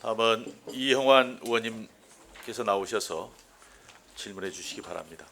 다음은 이형환 의원님께서 나오셔서 질문해 주시기 바랍니다.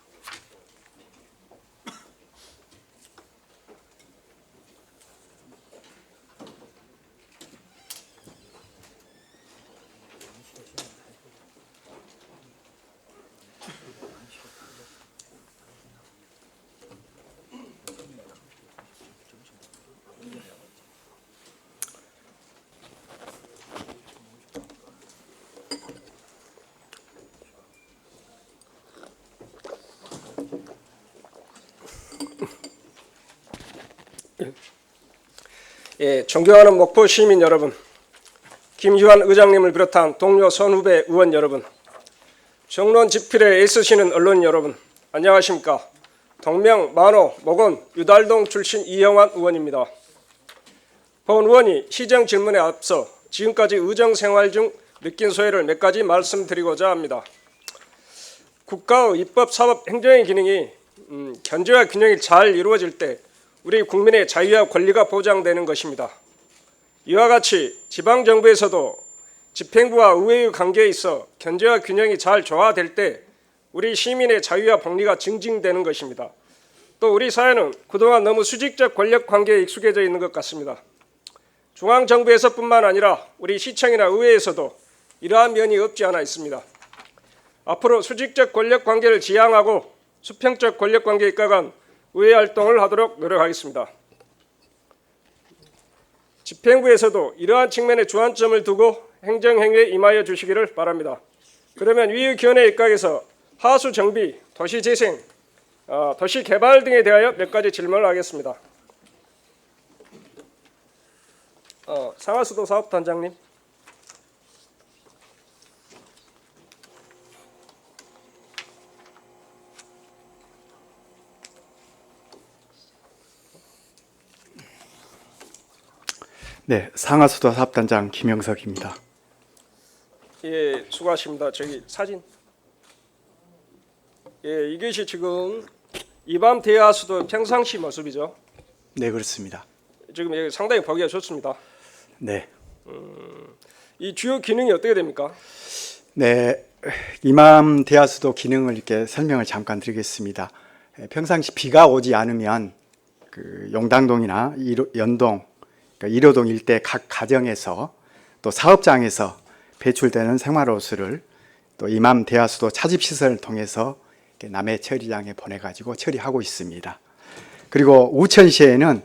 존경하는 목포 시민 여러분, 김유한 의장님을 비롯한 동료 선후배 의원 여러분, 정론 집필에 애쓰시는 언론 여러분, 안녕하십니까? 동명, 만호, 목원, 유달동 출신 이형환 의원입니다. 본 의원이 시정 질문에 앞서 지금까지 의정 생활 중 느낀 소회를 몇 가지 말씀드리고자 합니다. 국가의 입법, 사법, 행정의 기능이 견제와 균형이 잘 이루어질 때 우리 국민의 자유와 권리가 보장되는 것입니다. 이와 같이 지방정부에서도 집행부와 의회의 관계에 있어 견제와 균형이 잘 조화될 때 우리 시민의 자유와 복리가 증진되는 것입니다. 또 우리 사회는 그동안 너무 수직적 권력 관계에 익숙해져 있는 것 같습니다. 중앙정부에서뿐만 아니라 우리 시청이나 의회에서도 이러한 면이 없지 않아 있습니다. 앞으로 수직적 권력 관계를 지향하고 수평적 권력 관계에 입각한 의회 활동을 하도록 노력하겠습니다. 집행부에서도 이러한 측면에 주안점을 두고 행정행위에 임하여 주시기를 바랍니다. 그러면 위의 견해에 입각해서 하수 정비, 도시 재생, 도시 개발 등에 대하여 몇 가지 질문을 하겠습니다. 상하수도 사업단장님. 네, 상하수도 사업단장 김영석입니다. 예, 수고하십니다. 저기 사진. 예, 이것이 지금 이밤 대하수도 평상시 모습이죠. 네, 그렇습니다. 지금 여기 상당히 보기가 좋습니다. 네. 이 주요 기능이 어떻게 됩니까? 네, 이맘 대하수도 기능을 이렇게 설명을 잠깐 드리겠습니다. 평상시 비가 오지 않으면 그 용당동이나 연동, 그러니까 일호동 일대 각 가정에서 또 사업장에서 배출되는 생활호수를 또 이맘 대하수도 차집시설을 통해서 남해 처리장에 보내가지고 처리하고 있습니다. 그리고 우천시에는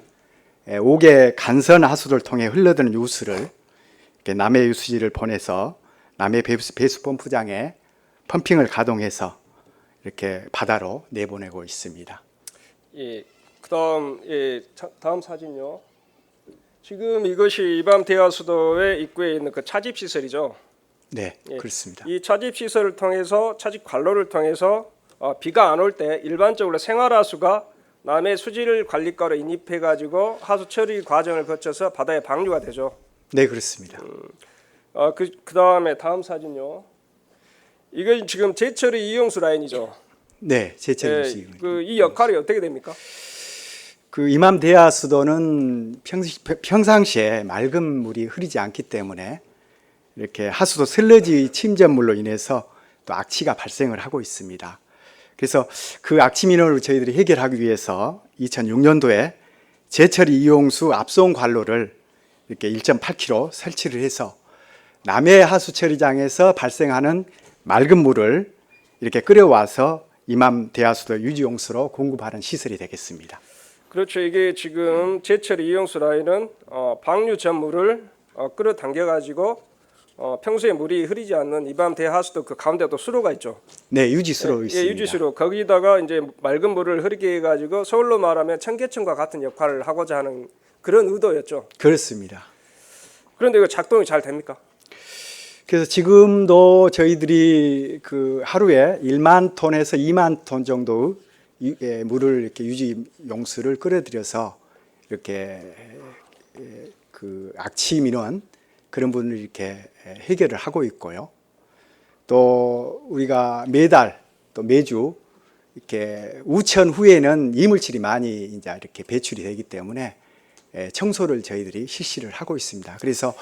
5개 간선 하수도를 통해 흘러드는 유수를 남해 유수지를 보내서 남해 배수 펌프장에 펌핑을 가동해서 이렇게 바다로 내보내고 있습니다. 예, 그다음 다음 사진요. 지금 이것이 이밤 대하수도의 입구에 있는 그 차집 시설이죠. 네, 예, 그렇습니다. 이 차집 시설을 통해서 차집 관로를 통해서 비가 안 올 때 일반적으로 생활하수가 남해 수질 관리과로 인입해 가지고 하수 처리 과정을 거쳐서 바다에 방류가 되죠. 네, 그렇습니다. 그다음에 다음 사진요. 이건 지금 제철의 이용수 라인이죠. 네, 제철 유수. 이 역할이 어떻게 됩니까? 그 이맘 대하수도는 평상시에 맑은 물이 흐르지 않기 때문에 이렇게 하수도 슬러지 침전물로 인해서 또 악취가 발생을 하고 있습니다. 그래서 그 악취 민원을 저희들이 해결하기 위해서 2006년도에 제철이 이용수 압송 관로를 이렇게 1.8km 설치를 해서 남해 하수 처리장에서 발생하는 맑은 물을 이렇게 끌어와서 이맘 대하수도 유지용수로 공급하는 시설이 되겠습니다. 그렇죠. 이게 지금 제철 이용수 라인은 방류 전물을 끌어당겨 가지고 평소에 물이 흐르지 않는 이밤 대하수도 그 가운데 또 수로가 있죠. 네, 유지수로 예, 있습니다. 유지수로 거기다가 이제 맑은 물을 흐르게 해가지고 서울로 말하면 청계천과 같은 역할을 하고자 하는 그런 의도였죠. 그렇습니다. 그런데 이거 작동이 잘 됩니까? 그래서 지금도 저희들이 그 하루에 1만 톤에서 2만 톤 정도 물을 이렇게 유지 용수를 끌어들여서 이렇게 그 악취 민원 그런 분을 이렇게 해결을 하고 있고요. 또 우리가 매달 또 매주 이렇게 우천 후에는 이물질이 많이 이제 이렇게 배출이 되기 때문에 청소를 저희들이 실시를 하고 있습니다. 그래서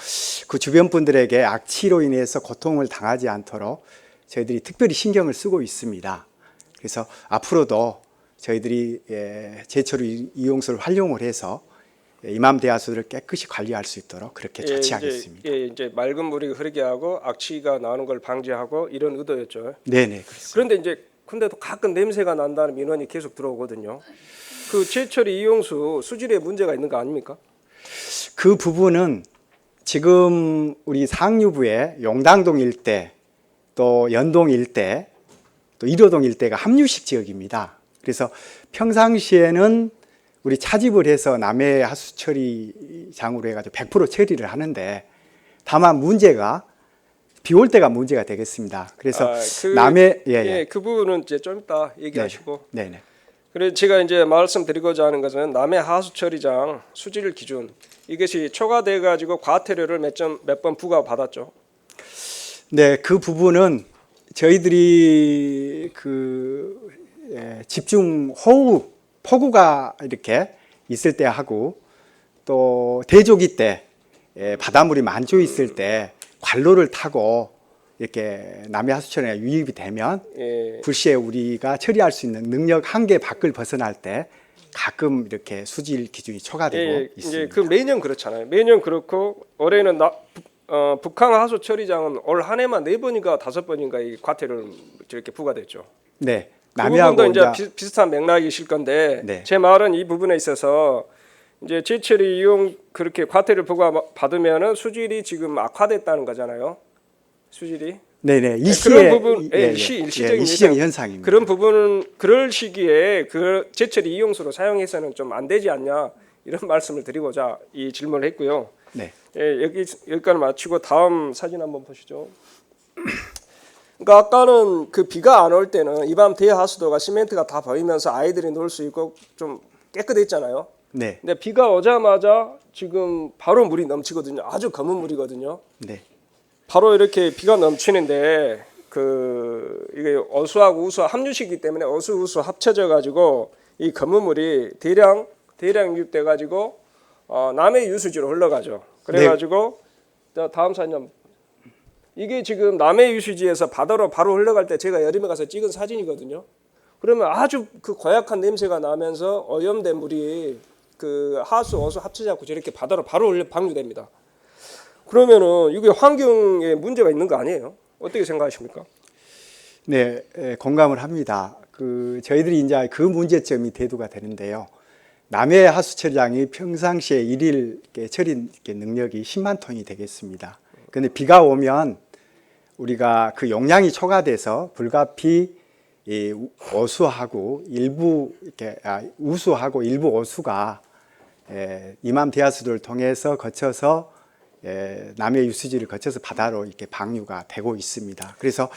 그 주변 분들에게 악취로 인해서 고통을 당하지 않도록 저희들이 특별히 신경을 쓰고 있습니다. 그래서 앞으로도 저희들이 제철 이용소를 활용을 해서 이맘대하수를 깨끗이 관리할 수 있도록 그렇게 조치하겠습니다. 이제 맑은 물이 흐르게 하고 악취가 나는 걸 방지하고 이런 의도였죠. 네네, 그렇습니다. 그런데 이제 근데도 가끔 냄새가 난다는 민원이 계속 들어오거든요. 그 제철 이용수 수질에 문제가 있는 거 아닙니까? 그 부분은 지금 우리 상류부의 용당동 일대, 또 연동 일대, 또 일호동 일대가 함유식 지역입니다. 그래서 평상시에는 우리 차집을 해서 남해 하수 처리장으로 해가지고 100% 처리를 하는데, 다만 문제가 비 올 때가 문제가 되겠습니다. 그래서 남해 그 부분은 이제 좀 이따 얘기하시고. 네네. 그래서 제가 이제 말씀드리고자 하는 것은 남해 하수 처리장 수질 기준 이것이 초과돼 가지고 과태료를 몇 번 부과 받았죠. 네, 그 부분은 저희들이 집중 호우 폭우가 이렇게 있을 때 하고 또 대조기 때 바닷물이 만조 있을 때 관로를 타고 이렇게 남해 하수처리가 유입이 되면 불시에 우리가 처리할 수 있는 능력 한계 밖을 벗어날 때 가끔 이렇게 수질 기준이 초과되고 있습니다. 이제 그 매년 그렇잖아요. 매년 그렇고 올해는 북한 하수 처리장은 올 한 해만 4번인가 5번인가 이 과태료를 이렇게 부과됐죠. 네, 그 남해하고 부분도 이제 비슷한 맥락이실 건데 네. 제 말은 이 부분에 있어서 이제 제철이 이용 그렇게 과태료 부과 받으면은 수질이 지금 악화됐다는 거잖아요. 수질이. 네네, 그런 부분 일시적인 현상입니다. 그런 부분은 그럴 시기에 그 제철이 이용수로 사용해서는 좀 안 되지 않냐 이런 말씀을 드리고자 이 질문을 했고요. 네. 여기까지 마치고 다음 사진 한번 보시죠. 그러니까 아까는 그 비가 안 올 때는 이 밤 대하수도가 시멘트가 다 보이면서 아이들이 놀 수 있고 좀 깨끗했잖아요. 네. 근데 비가 오자마자 지금 바로 물이 넘치거든요. 아주 검은 물이거든요. 네. 바로 이렇게 비가 넘치는데 이게 어수하고 우수 함유시기 때문에 어수 우수 합쳐져 가지고 이 검은 물이 대량 유입돼 가지고 남해 유수지로 흘러가죠. 그래 가지고 다음 사진 이게 지금 남해 유수지에서 바다로 바로 흘러갈 때 제가 여름에 가서 찍은 사진이거든요. 그러면 아주 그 고약한 냄새가 나면서 오염된 물이 그 하수 어수 합쳐져서 저렇게 바다로 바로 방류됩니다. 그러면은 이게 환경에 문제가 있는 거 아니에요? 어떻게 생각하십니까? 네, 공감을 합니다. 저희들이 이제 그 문제점이 대두가 되는데요. 남해 하수처리장이 평상시에 일일 처리 능력이 10만 톤이 되겠습니다. 그런데 비가 오면 우리가 그 용량이 초과돼서 불가피 어수하고 일부 우수하고 일부 어수가 이맘 대하수도를 통해서 거쳐서 남해 유수지를 거쳐서 바다로 이렇게 방류가 되고 있습니다. 그래서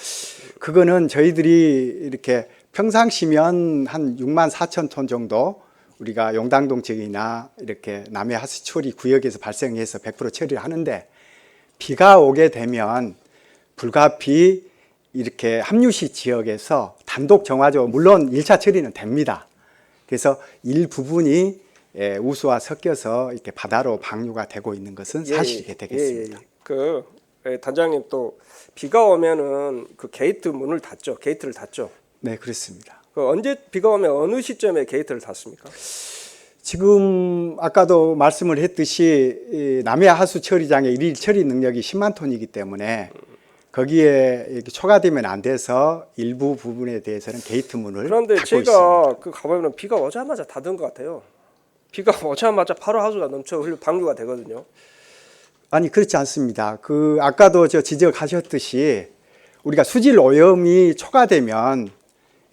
그거는 저희들이 이렇게 평상시면 한 6만 4천 톤 정도 우리가 용당동 지역이나 이렇게 남해 하수 처리 구역에서 발생해서 100% 처리를 하는데 비가 오게 되면 불가피 이렇게 함유시 지역에서 단독 정화조 물론 1차 처리는 됩니다. 그래서 일부분이 우수와 섞여서 이렇게 바다로 방류가 되고 있는 것은 사실이 되겠습니다. 단장님 또 비가 오면은 그 게이트를 닫죠. 네, 그렇습니다. 언제 비가 오면 어느 시점에 게이트를 닫습니까? 지금 아까도 말씀을 했듯이 남해 하수 처리장의 일일 처리 능력이 10만 톤이기 때문에 거기에 이렇게 초과되면 안 돼서 일부 부분에 대해서는 게이트 문을 그런데 닫고 제가 있습니다. 가보면 비가 오자마자 닫은 것 같아요. 비가 오자마자 바로 하수가 넘쳐 방류가 되거든요. 아니 그렇지 않습니다. 아까도 지적하셨듯이 우리가 수질 오염이 초과되면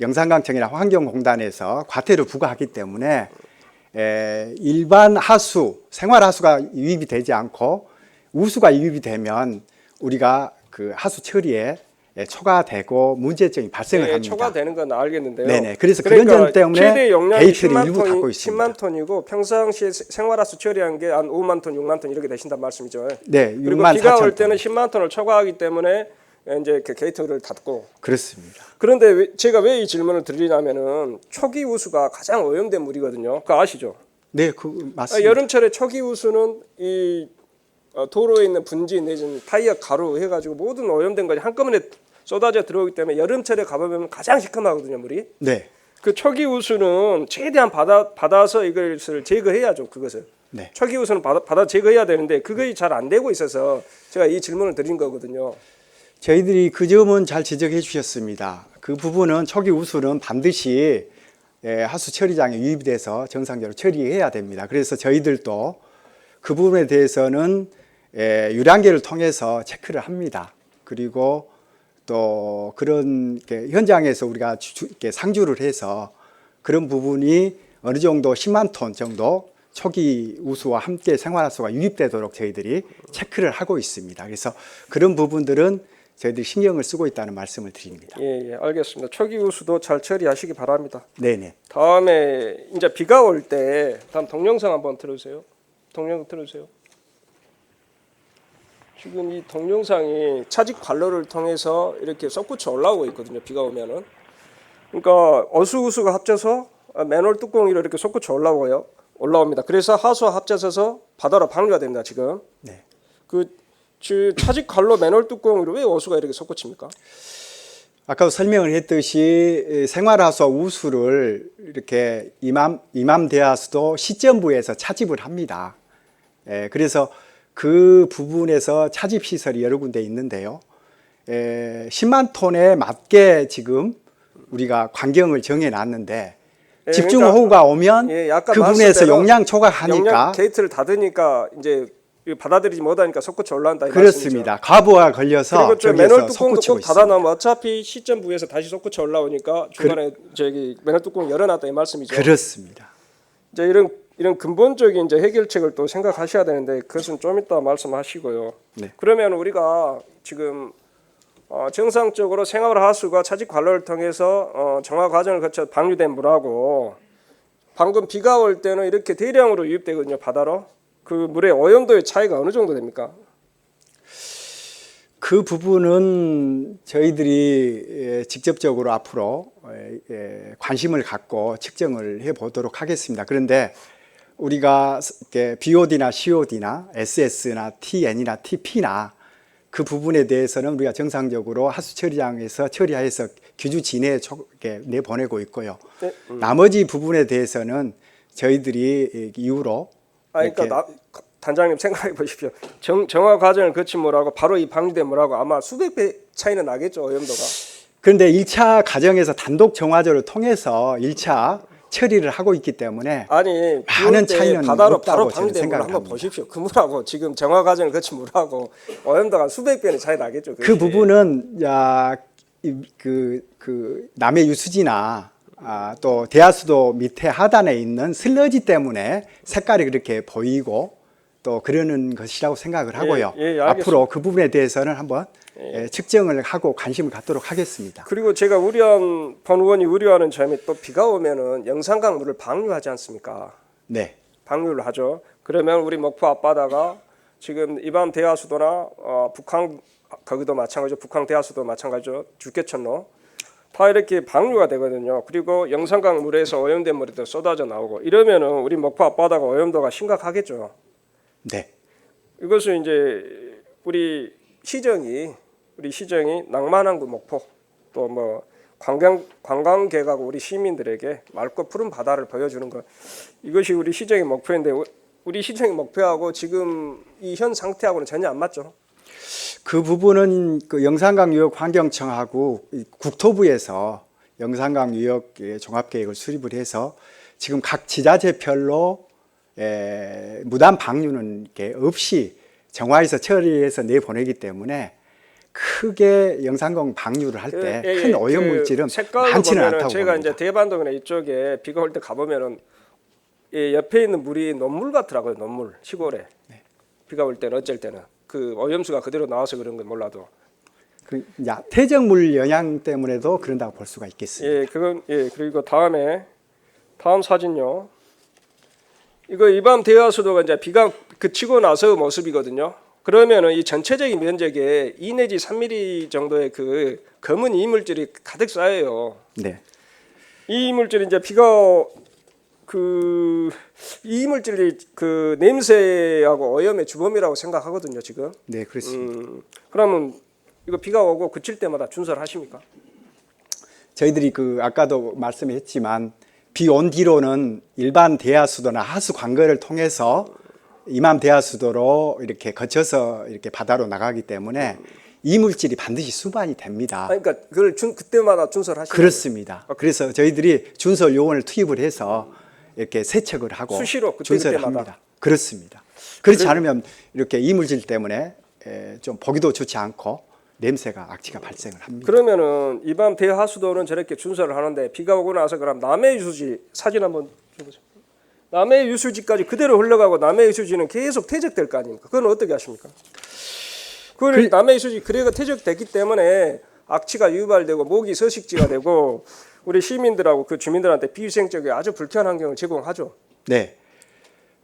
영산강청이나 환경공단에서 과태료 부과하기 때문에 일반 하수, 생활 하수가 유입이 되지 않고 우수가 유입이 되면 우리가 그 하수 처리에 초과되고 문제점이 발생을 합니다. 초과되는 건 알겠는데요. 네네. 그래서 그런 점 때문에 최대 용량이 게이트를 일부 닫고 있습니다. 10만 톤이고 평상시에 생활하수 처리한 게 한 5만 톤, 6만 톤 이렇게 되신단 말씀이죠. 네, 그리고 6만 비가 4천 올 때는 톤. 10만 톤을 초과하기 때문에 이제 그 게이트를 닫고. 그렇습니다. 그런데 제가 왜 이 질문을 드리냐면은 초기 우수가 가장 오염된 물이거든요. 그거 아시죠? 네, 그 맞습니다. 여름철에 초기우수는 이 도로에 있는 분지 내지는 타이어 가루 해가지고 모든 오염된 것이 한꺼번에 쏟아져 들어오기 때문에 여름철에 가보면 가장 시큼하거든요, 물이. 네, 그 초기우수는 최대한 받아서 이것을 제거해야죠, 그것을. 네. 초기우수는 받아 제거해야 되는데 그것이 잘 안 되고 있어서 제가 이 질문을 드린 거거든요. 저희들이 그 점은 잘 지적해 주셨습니다. 그 부분은 초기 우수는 반드시 하수 처리장에 유입이 돼서 정상적으로 처리해야 됩니다. 그래서 저희들도 그 부분에 대해서는 유량계를 통해서 체크를 합니다. 그리고 또 그런 현장에서 우리가 상주를 해서 그런 부분이 어느 정도 10만 톤 정도 초기 우수와 함께 생활하수가 유입되도록 저희들이 체크를 하고 있습니다. 그래서 그런 부분들은 저희들이 신경을 쓰고 있다는 말씀을 드립니다. 예, 알겠습니다. 초기 우수도 잘 처리하시기 바랍니다. 네네. 다음에 이제 비가 올 때 다음 동영상 한번 틀어주세요. 동영상 틀어주세요. 지금 이 동영상이 차직 관로를 통해서 이렇게 솟구쳐 올라오고 있거든요. 비가 오면은. 그러니까 어수우수가 합쳐서 맨홀 뚜껑 위로 이렇게 솟구쳐 올라옵니다. 그래서 하수와 합쳐져서 바다로 방류가 됩니다. 지금. 네. 그 차직 관로 맨홀 뚜껑 위로 왜 어수가 이렇게 솟구칩니까? 아까 설명을 했듯이 생활하수와 우수를 이렇게 이맘대하수도 시점부에서 차집을 합니다. 그래서 그 부분에서 차집 시설이 여러 군데 있는데요. 10만 톤에 맞게 지금 우리가 관경을 정해놨는데 집중 호우가 오면 그 부분에서 용량 초과하니까 용량 게이트를 닫으니까 이제 받아들이지 못하니까 솟구쳐 올라온다 이 그렇습니다. 말씀이죠. 과부하 걸려서 그리고 저 맨홀 뚜껑도 꼭 있습니다. 닫아놓으면 어차피 시점부에서 다시 솟구쳐 올라오니까 중간에 저기 맨홀 뚜껑 열어놨다 이 말씀이죠. 그렇습니다. 이제 이런 근본적인 이제 해결책을 또 생각하셔야 되는데 그것은 좀 이따 말씀하시고요. 네. 그러면 우리가 지금 정상적으로 생활하수가 차직 관로를 통해서 정화 과정을 거쳐 방류된 물하고 방금 비가 올 때는 이렇게 대량으로 유입되거든요, 바다로. 그 물의 오염도의 차이가 어느 정도 됩니까? 그 부분은 저희들이 직접적으로 앞으로 관심을 갖고 측정을 해보도록 하겠습니다. 그런데 우리가 BOD나 COD나 SS나 TN이나 TP나 그 부분에 대해서는 우리가 정상적으로 하수 처리장에서 처리해서 규주 지내에 내보내고 있고요. 네? 나머지 부분에 대해서는 저희들이 이후로 그러니까 단장님 생각해 보십시오. 정화 과정을 거친 물하고 바로 이 방류된 물하고 아마 수백 배 차이는 나겠죠, 오염도가. 그런데 1차 과정에서 단독 정화조를 통해서 1차 처리를 하고 있기 때문에 아니 많은 차이는 바다로 바로 없다고 저는 방류된 물 생각을 한번 합니다. 보십시오. 그 물하고 지금 정화 과정을 거친 물하고 오염도가 수백 배는 차이 나겠죠. 그 부분은 남해 유수지나 또 대하수도 밑에 하단에 있는 슬러지 때문에 색깔이 그렇게 보이고 또 그러는 것이라고 생각을 하고요. 알겠습니다. 앞으로 그 부분에 대해서는 한번 측정을 하고 관심을 갖도록 하겠습니다. 그리고 제가 본 의원이 우려하는 점이 또 비가 오면은 영산강 물을 방류하지 않습니까? 네, 방류를 하죠. 그러면 우리 목포 앞바다가 지금 이밤 대하수도나 북항 거기도 마찬가지죠. 북항 대하수도 마찬가지죠. 죽개천로 다 이렇게 방류가 되거든요. 그리고 영산강 물에서 오염된 물이 또 쏟아져 나오고 이러면은 우리 목포 앞바다가 오염도가 심각하겠죠. 네, 이것은 이제 우리 시정이 낭만항구 목포 또 뭐 관광객하고 우리 시민들에게 맑고 푸른 바다를 보여주는 것 이것이 우리 시정의 목표인데 우리 시정의 목표하고 지금 이 현 상태하고는 전혀 안 맞죠. 그 부분은 그 영산강 유역 환경청하고 국토부에서 영산강 유역 종합계획을 수립을 해서 지금 각 지자체별로 무단 방류는 이렇게 없이 정화해서 처리해서 내보내기 때문에 크게 영산강 방류를 할 때 큰 오염 물질은 많지는 않다고 제가 봅니다. 이제 대반동이나 이쪽에 비가 올 때 가보면은 옆에 있는 물이 논물 같더라고요. 논물 시골에 비가 올 때는 어쩔 때는 그 오염수가 그대로 나와서 그런 건 몰라도 그 태적물 영향 때문에도 그런다고 볼 수가 있겠습니다. 그리고 다음 사진요. 이거 이밤 대하수도가 이제 비가 그치고 나서 모습이거든요. 그러면은 이 전체적인 면적에 2 내지 3mm 정도의 그 검은 이물질이 가득 쌓여요. 네. 이 이물질이 이제 비가 그 이물질이 그 냄새하고 오염의 주범이라고 생각하거든요, 지금. 네, 그렇습니다. 그러면 이거 비가 오고 그칠 때마다 준설을 하십니까? 저희들이 그 아까도 말씀했지만 비 온 뒤로는 일반 대하수도나 하수 관거를 통해서 이맘 대하수도로 이렇게 거쳐서 이렇게 바다로 나가기 때문에 이물질이 반드시 수반이 됩니다. 그러니까 그걸 그때마다 준설하시는 그렇습니다. 그래서 저희들이 준설 요원을 투입을 해서 이렇게 세척을 하고 수시로 그때 준설을 그때마다. 합니다. 그렇습니다. 그렇지 않으면 이렇게 이물질 때문에 좀 보기도 좋지 않고 냄새가 악취가 발생을 합니다. 그러면은 이밤 대하수도는 저렇게 준설을 하는데 비가 오고 나서 그럼 남해 유수지 사진 한번 줘보세요. 남해 유수지까지 그대로 흘러가고 남해 유수지는 계속 퇴적될 거 아닙니까? 그건 어떻게 하십니까? 그걸 남해 유수지 그래가 퇴적됐기 때문에 악취가 유발되고 모기 서식지가 되고 우리 시민들하고 그 주민들한테 비위생적인 아주 불쾌한 환경을 제공하죠. 네.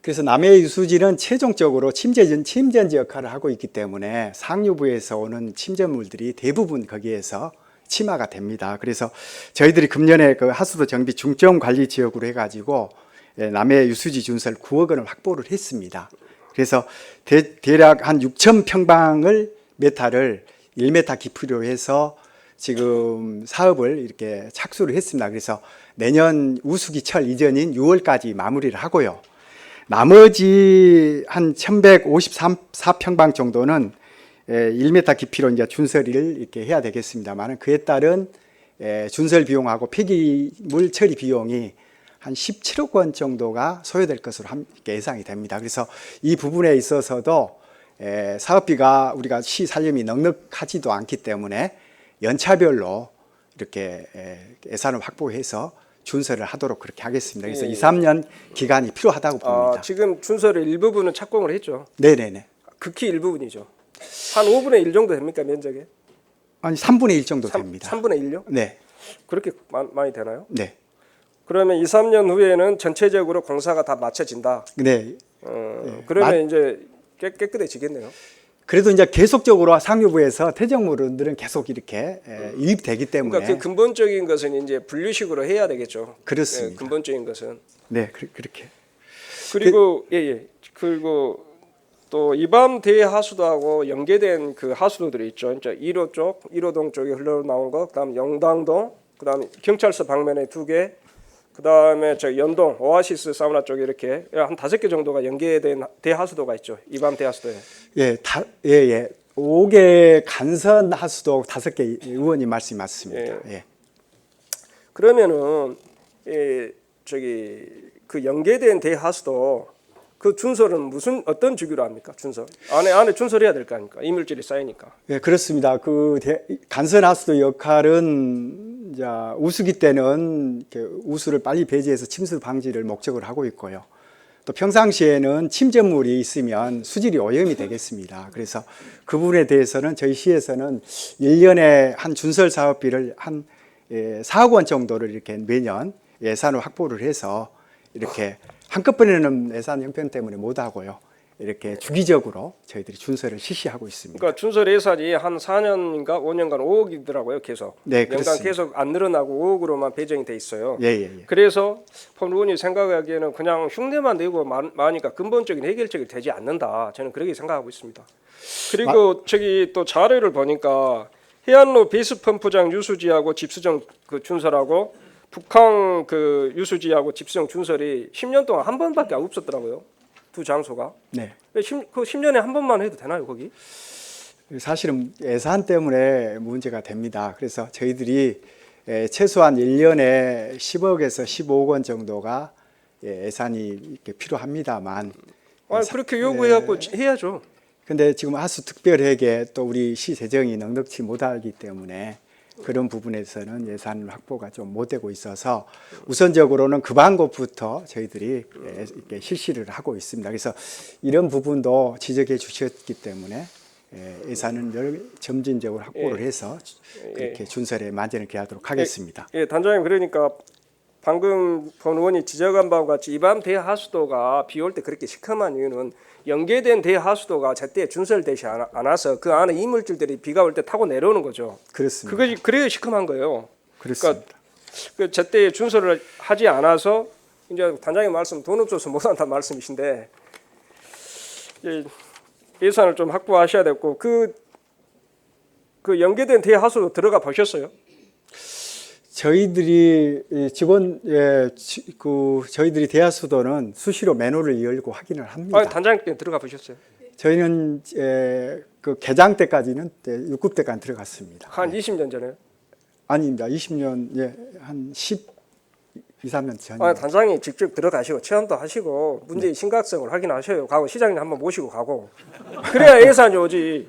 그래서 남해 유수지는 최종적으로 침전지 역할을 하고 있기 때문에 상류부에서 오는 침전물들이 대부분 거기에서 침하가 됩니다. 그래서 저희들이 금년에 그 하수도 정비 중점 관리 지역으로 해가지고 남해 유수지 준설 9억 원을 확보를 했습니다. 그래서 대략 한 6천 평방을 메타를 1m 깊이로 해서 지금 사업을 이렇게 착수를 했습니다. 그래서 내년 우수기철 이전인 6월까지 마무리를 하고요. 나머지 한 1154평방 정도는 1m 깊이로 이제 준설을 이렇게 해야 되겠습니다만 그에 따른 준설 비용하고 폐기물 처리 비용이 한 17억 원 정도가 소요될 것으로 예상이 됩니다. 그래서 이 부분에 있어서도 사업비가 우리가 시 살림이 넉넉하지도 않기 때문에 연차별로 이렇게 예산을 확보해서 준설을 하도록 그렇게 하겠습니다. 그래서 2, 3년 기간이 필요하다고 봅니다. 지금 준설의 일부분은 착공을 했죠. 네네네. 극히 일부분이죠. 한 5분의 1 정도 됩니까 면적에? 아니 3분의 1 정도 됩니다. 3분의 1요? 네. 그렇게 많이 되나요? 네. 그러면 2, 3년 후에는 전체적으로 공사가 다 마쳐진다. 네. 그러면 이제 깨끗해지겠네요. 그래도 이제 계속적으로 상류부에서 퇴적물들은 계속 이렇게 유입되기 때문에 그러니까 그 근본적인 것은 이제 분류식으로 해야 되겠죠. 그렇습니다. 근본적인 것은. 네, 그렇게. 그리고 그리고 또 이밤 대하수도하고 연계된 그 하수도들이 있죠. 이제 1호 쪽, 1호동 쪽에 흘러나온 거, 그다음 영당동, 그다음 경찰서 방면에 2개, 그다음에 저 연동 오아시스 사우나 쪽에 이렇게 한 5개 정도가 연계된 대하수도가 있죠. 이밤 대하수도에. 예, 5개 간선 하수도 5개 의원님 말씀이 맞습니다. 예. 그러면은 그 연계된 대하수도 그 준설은 어떤 주기로 합니까? 준설 안에 준설해야 될 거 아닙니까? 이물질이 쌓이니까. 예, 그렇습니다. 그 간선 하수도 역할은 이제 우수기 때는 우수를 빨리 배제해서 침수 방지를 목적으로 하고 있고요. 또 평상시에는 침전물이 있으면 수질이 오염이 되겠습니다. 그래서 그 부분에 대해서는 저희 시에서는 1년에 한 준설 사업비를 한 4억 원 정도를 이렇게 매년 예산을 확보를 해서 이렇게 한꺼번에는 예산 형편 때문에 못 하고요. 이렇게 주기적으로 저희들이 준설을 실시하고 있습니다. 그러니까 준설 예산이 한 4년인가 5년간 5억이더라고요, 계속. 네, 연간 그렇습니다. 계속 안 늘어나고 5억으로만 배정이 돼 있어요. 예. 그래서 폰 의원이 생각하기에는 그냥 흉내만 내고 마니까 근본적인 해결책이 되지 않는다. 저는 그렇게 생각하고 있습니다. 그리고 저기 또 자료를 보니까 해안로 배수 펌프장 유수지하고 집수정 그 준설하고 북항 그 유수지하고 집수정 준설이 10년 동안 한 번밖에 없었더라고요. 두 장소가. 네. 그 10년에 한 번만 해도 되나요, 거기? 사실은 예산 때문에 문제가 됩니다. 그래서 저희들이 최소한 1년에 10억에서 15억 원 정도가 예산이 이렇게 필요합니다만 그렇게 요구해갖고 해야죠. 근데 지금 하수 특별회계 또 우리 시 재정이 넉넉치 못하기 때문에 그런 부분에서는 예산 확보가 좀 못 되고 있어서 우선적으로는 그 방법부터 저희들이 이렇게 실시를 하고 있습니다. 그래서 이런 부분도 지적해 주셨기 때문에 예산은 점진적으로 확보를 해서 그렇게 준설에 만전을 기하도록 하겠습니다. 단장님, 그러니까 방금 본 의원이 지적한 바와 같이 이밤 대하수도가 비 올 때 그렇게 시커먼 이유는 연계된 대하수도가 제때 준설되지 않아서 그 안에 이물질들이 비가 올 때 타고 내려오는 거죠. 그렇습니다. 그래야 시커먼 거예요. 그렇습니다. 그러니까 그 제때 준설을 하지 않아서 이제 단장님 말씀 돈 없어서 못 한다는 말씀이신데 예산을 좀 확보하셔야 되고 그 연계된 대하수 들어가 보셨어요? 저희들이 저희들이 대하수도는 수시로 맨홀을 열고 확인을 합니다. 단장님 들어가 보셨어요? 저희는 그 개장 때까지는 6급 때까지 들어갔습니다. 한 20년 전에요? 아닙니다. 20년 한 12, 13년 전에. 단장이 직접 들어가시고 체험도 하시고 문제의 심각성을 확인하셔요. 가고 시장님 한번 모시고 가고 그래야 예산이 오지.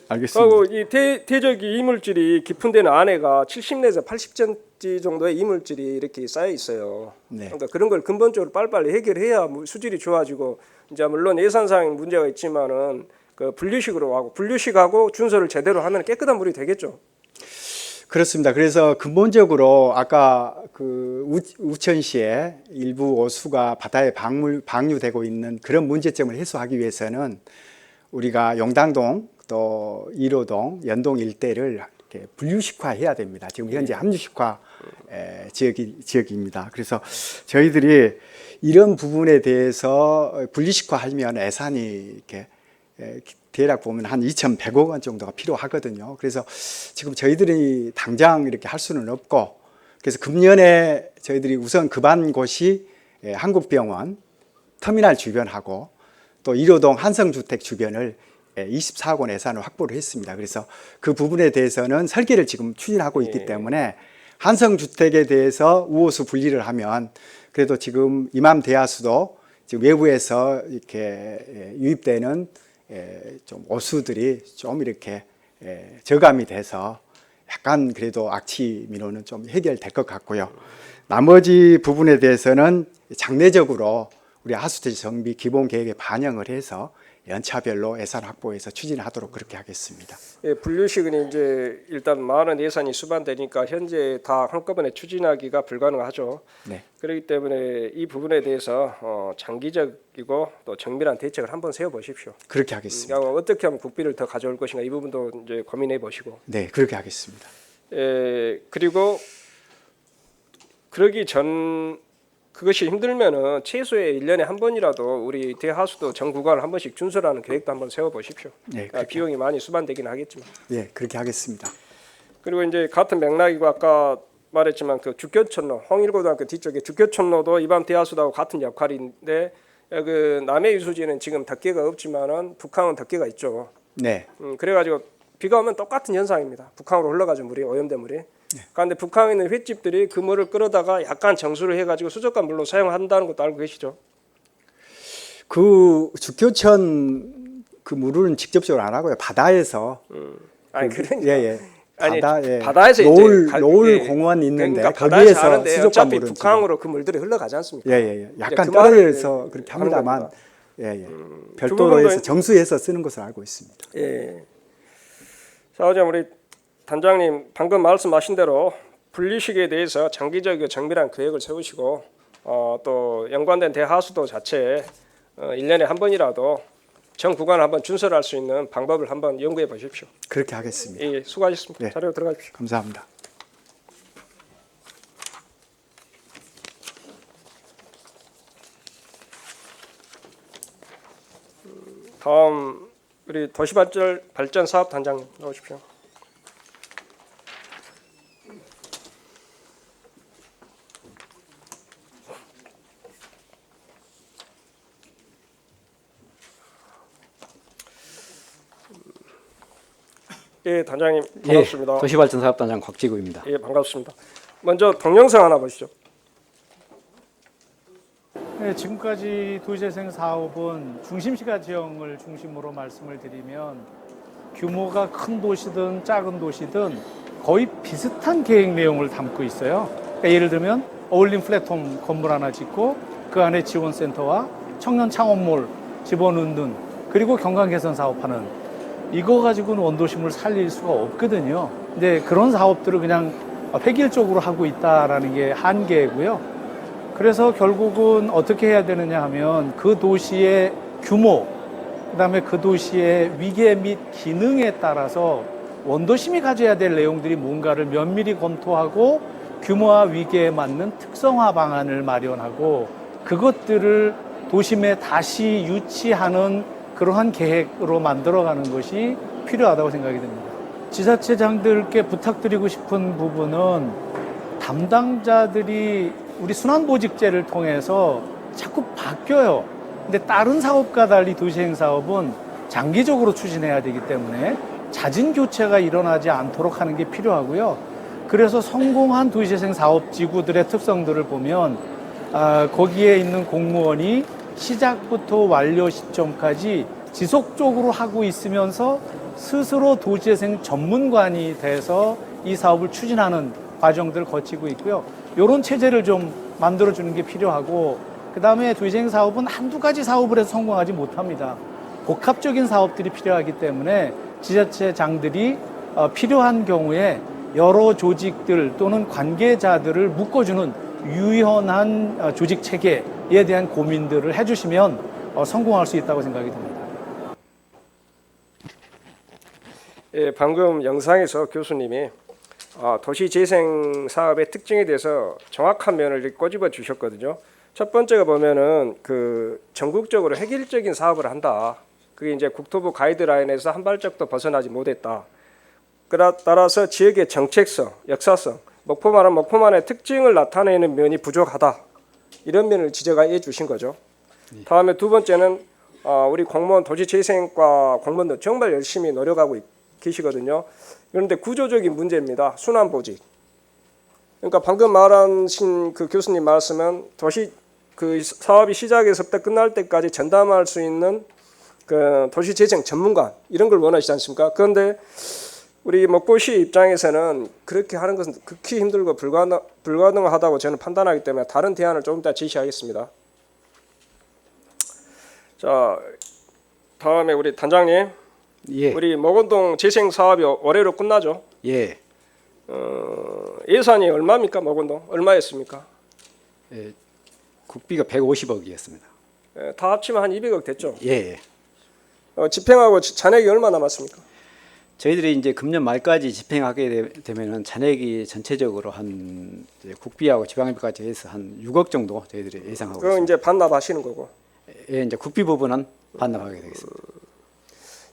알겠습니다. 그리고 이 대적이 이물질이 깊은 데는 안에가 70내에서 80cm 정도의 이물질이 이렇게 쌓여 있어요. 네. 그러니까 그런 걸 근본적으로 빨리빨리 해결해야 수질이 좋아지고 이제 물론 예산상 문제가 있지만은 그 분류식으로 하고 분류식하고 준서를 제대로 하면 깨끗한 물이 되겠죠. 그렇습니다. 그래서 근본적으로 아까 그 우천시에 일부 오수가 바다에 방류되고 있는 그런 문제점을 해소하기 위해서는 우리가 용당동 또 1호동, 연동 일대를 이렇게 분류식화해야 됩니다. 지금 현재 함유식화 지역입니다. 그래서 저희들이 이런 부분에 대해서 분류식화하면 예산이 이렇게 대략 보면 한 2,100억 원 정도가 필요하거든요. 그래서 지금 저희들이 당장 이렇게 할 수는 없고, 그래서 금년에 저희들이 우선 급한 곳이 한국병원 터미널 주변하고 또 1호동 한성주택 주변을 24억 원 예산을 확보를 했습니다. 그래서 그 부분에 대해서는 설계를 지금 추진하고 있기 때문에 한성주택에 대해서 우호수 분리를 하면 그래도 지금 이맘 대하수도 지금 외부에서 이렇게 유입되는 좀 오수들이 좀 이렇게 저감이 돼서 약간 그래도 악취 민원은 좀 해결될 것 같고요. 나머지 부분에 대해서는 장래적으로 우리 하수도시 정비 기본 계획에 반영을 해서 연차별로 예산 확보해서 추진하도록 그렇게 하겠습니다. 분류식은 이제 일단 많은 예산이 수반되니까 현재 다 한꺼번에 추진하기가 불가능하죠. 네. 그렇기 때문에 이 부분에 대해서 장기적이고 또 정밀한 대책을 한번 세워 보십시오. 그렇게 하겠습니다. 어떻게 하면 국비를 더 가져올 것인가 이 부분도 이제 고민해 보시고. 네, 그렇게 하겠습니다. 그리고 그러기 전 그것이 힘들면은 최소의 1년에 한 번이라도 우리 대하수도 전 구간을 한 번씩 준설하는 계획도 한번 세워 보십시오. 네, 비용이 많이 수반되긴 하겠지만. 네, 그렇게 하겠습니다. 그리고 이제 같은 맥락이고 아까 말했지만 그 주교촌로 홍일고등학교 뒤쪽에 주교촌로도 이밤 대하수도하고 같은 역할인데 그 남해 유수지는 지금 덮개가 없지만은 북항은 덮개가 있죠. 네. 그래가지고 비가 오면 똑같은 현상입니다. 북항으로 흘러가죠 물이 오염된 물이. 그런데 북한에 있는 횟집들이 그 물을 끌어다가 약간 정수를 해가지고 수족관 물로 사용한다는 것도 알고 계시죠? 그 주교천 그 물은 직접적으로 안 하고요. 바다에서. 그러니까. 바다에서 노을 공원 있는데 그러니까 거기에서 수족관 물은 북한으로 그 물들이 흘러가지 않습니까? 약간 떨어져서 그렇게 합니다만 별도로 해서 정수해서 쓰는 것을 알고 있습니다. 자, 어제 우리 단장님 방금 말씀하신 대로 분리식에 대해서 장기적이고 정밀한 계획을 세우시고 또 연관된 대하수도 자체에 1년에 한 번이라도 전 구간을 한번 준설할 수 있는 방법을 한번 연구해 보십시오. 그렇게 하겠습니다. 예, 수고하셨습니다. 네. 자리로 들어가십시오. 감사합니다. 다음 우리 도시발전 사업 단장님 나오십시오. 예, 단장님 반갑습니다. 예, 도시발전사업단장 곽지구입니다. 예, 반갑습니다. 먼저 동영상 하나 보시죠. 네, 지금까지 도시재생 사업은 중심시가 지형을 중심으로 말씀을 드리면 규모가 큰 도시든 작은 도시든 거의 비슷한 계획 내용을 담고 있어요. 그러니까 예를 들면 어울림 플랫폼 건물 하나 짓고 그 안에 지원센터와 청년 창업몰 집어넣는 그리고 경관 개선 사업하는 이거 가지고는 원도심을 살릴 수가 없거든요. 근데 그런 사업들을 그냥 획일적으로 하고 있다라는 게 한계고요. 그래서 결국은 어떻게 해야 되느냐 하면 그 도시의 규모, 그다음에 그 도시의 위계 및 기능에 따라서 원도심이 가져야 될 내용들이 뭔가를 면밀히 검토하고 규모와 위계에 맞는 특성화 방안을 마련하고 그것들을 도심에 다시 유치하는 그러한 계획으로 만들어가는 것이 필요하다고 생각이 됩니다. 지자체장들께 부탁드리고 싶은 부분은 담당자들이 우리 순환보직제를 통해서 자꾸 바뀌어요. 근데 다른 사업과 달리 도시행 사업은 장기적으로 추진해야 되기 때문에 잦은 교체가 일어나지 않도록 하는 게 필요하고요. 그래서 성공한 도시재생 사업지구들의 특성들을 보면 거기에 있는 공무원이 시작부터 완료 시점까지 지속적으로 하고 있으면서 스스로 도시재생 전문관이 돼서 이 사업을 추진하는 과정들을 거치고 있고요. 이런 체제를 좀 만들어주는 게 필요하고, 그 다음에 도시재생 사업은 한두 가지 사업을 해서 성공하지 못합니다. 복합적인 사업들이 필요하기 때문에 지자체장들이 필요한 경우에 여러 조직들 또는 관계자들을 묶어주는 유연한 조직 체계에 대한 고민들을 해주시면 성공할 수 있다고 생각이 듭니다. 예, 방금 영상에서 교수님이 도시재생 사업의 특징에 대해서 정확한 면을 이렇게 꼬집어 주셨거든요. 첫 번째가 보면은 그 전국적으로 획일적인 사업을 한다. 그게 이제 국토부 가이드라인에서 한 발짝도 벗어나지 못했다. 따라서 지역의 정책성, 역사성, 목포만의 특징을 나타내는 면이 부족하다. 이런 면을 지적해 주신 거죠. 다음에 두 번째는 우리 공무원 도시재생과 공무원들 정말 열심히 노력하고 계시거든요. 그런데 구조적인 문제입니다. 순환보직. 그러니까 방금 말하신 그 교수님 말씀은 도시 그 사업이 시작에서부터 끝날 때까지 전담할 수 있는 그 도시재생 전문가 이런 걸 원하시지 않습니까? 그런데 우리 목포시 입장에서는 그렇게 하는 것은 극히 힘들고 불가능하다고 저는 판단하기 때문에 다른 대안을 조금 더 제시하겠습니다. 자, 다음에 우리 단장님, 예. 우리 목원동 재생 사업이 올해로 끝나죠? 예. 예산이 얼마입니까? 목원동 얼마였습니까? 예. 국비가 150억이었습니다. 다 합치면 한 200억 됐죠? 예. 집행하고 잔액이 얼마 남았습니까? 저희들이 이제 금년 말까지 집행하게 되면은 잔액이 전체적으로 한 이제 국비하고 지방비까지 해서 한 6억 정도 저희들이 예상하고 그건 있습니다. 이제 반납하시는 거고. 예, 이제 국비 부분은 반납하게 되겠습니다.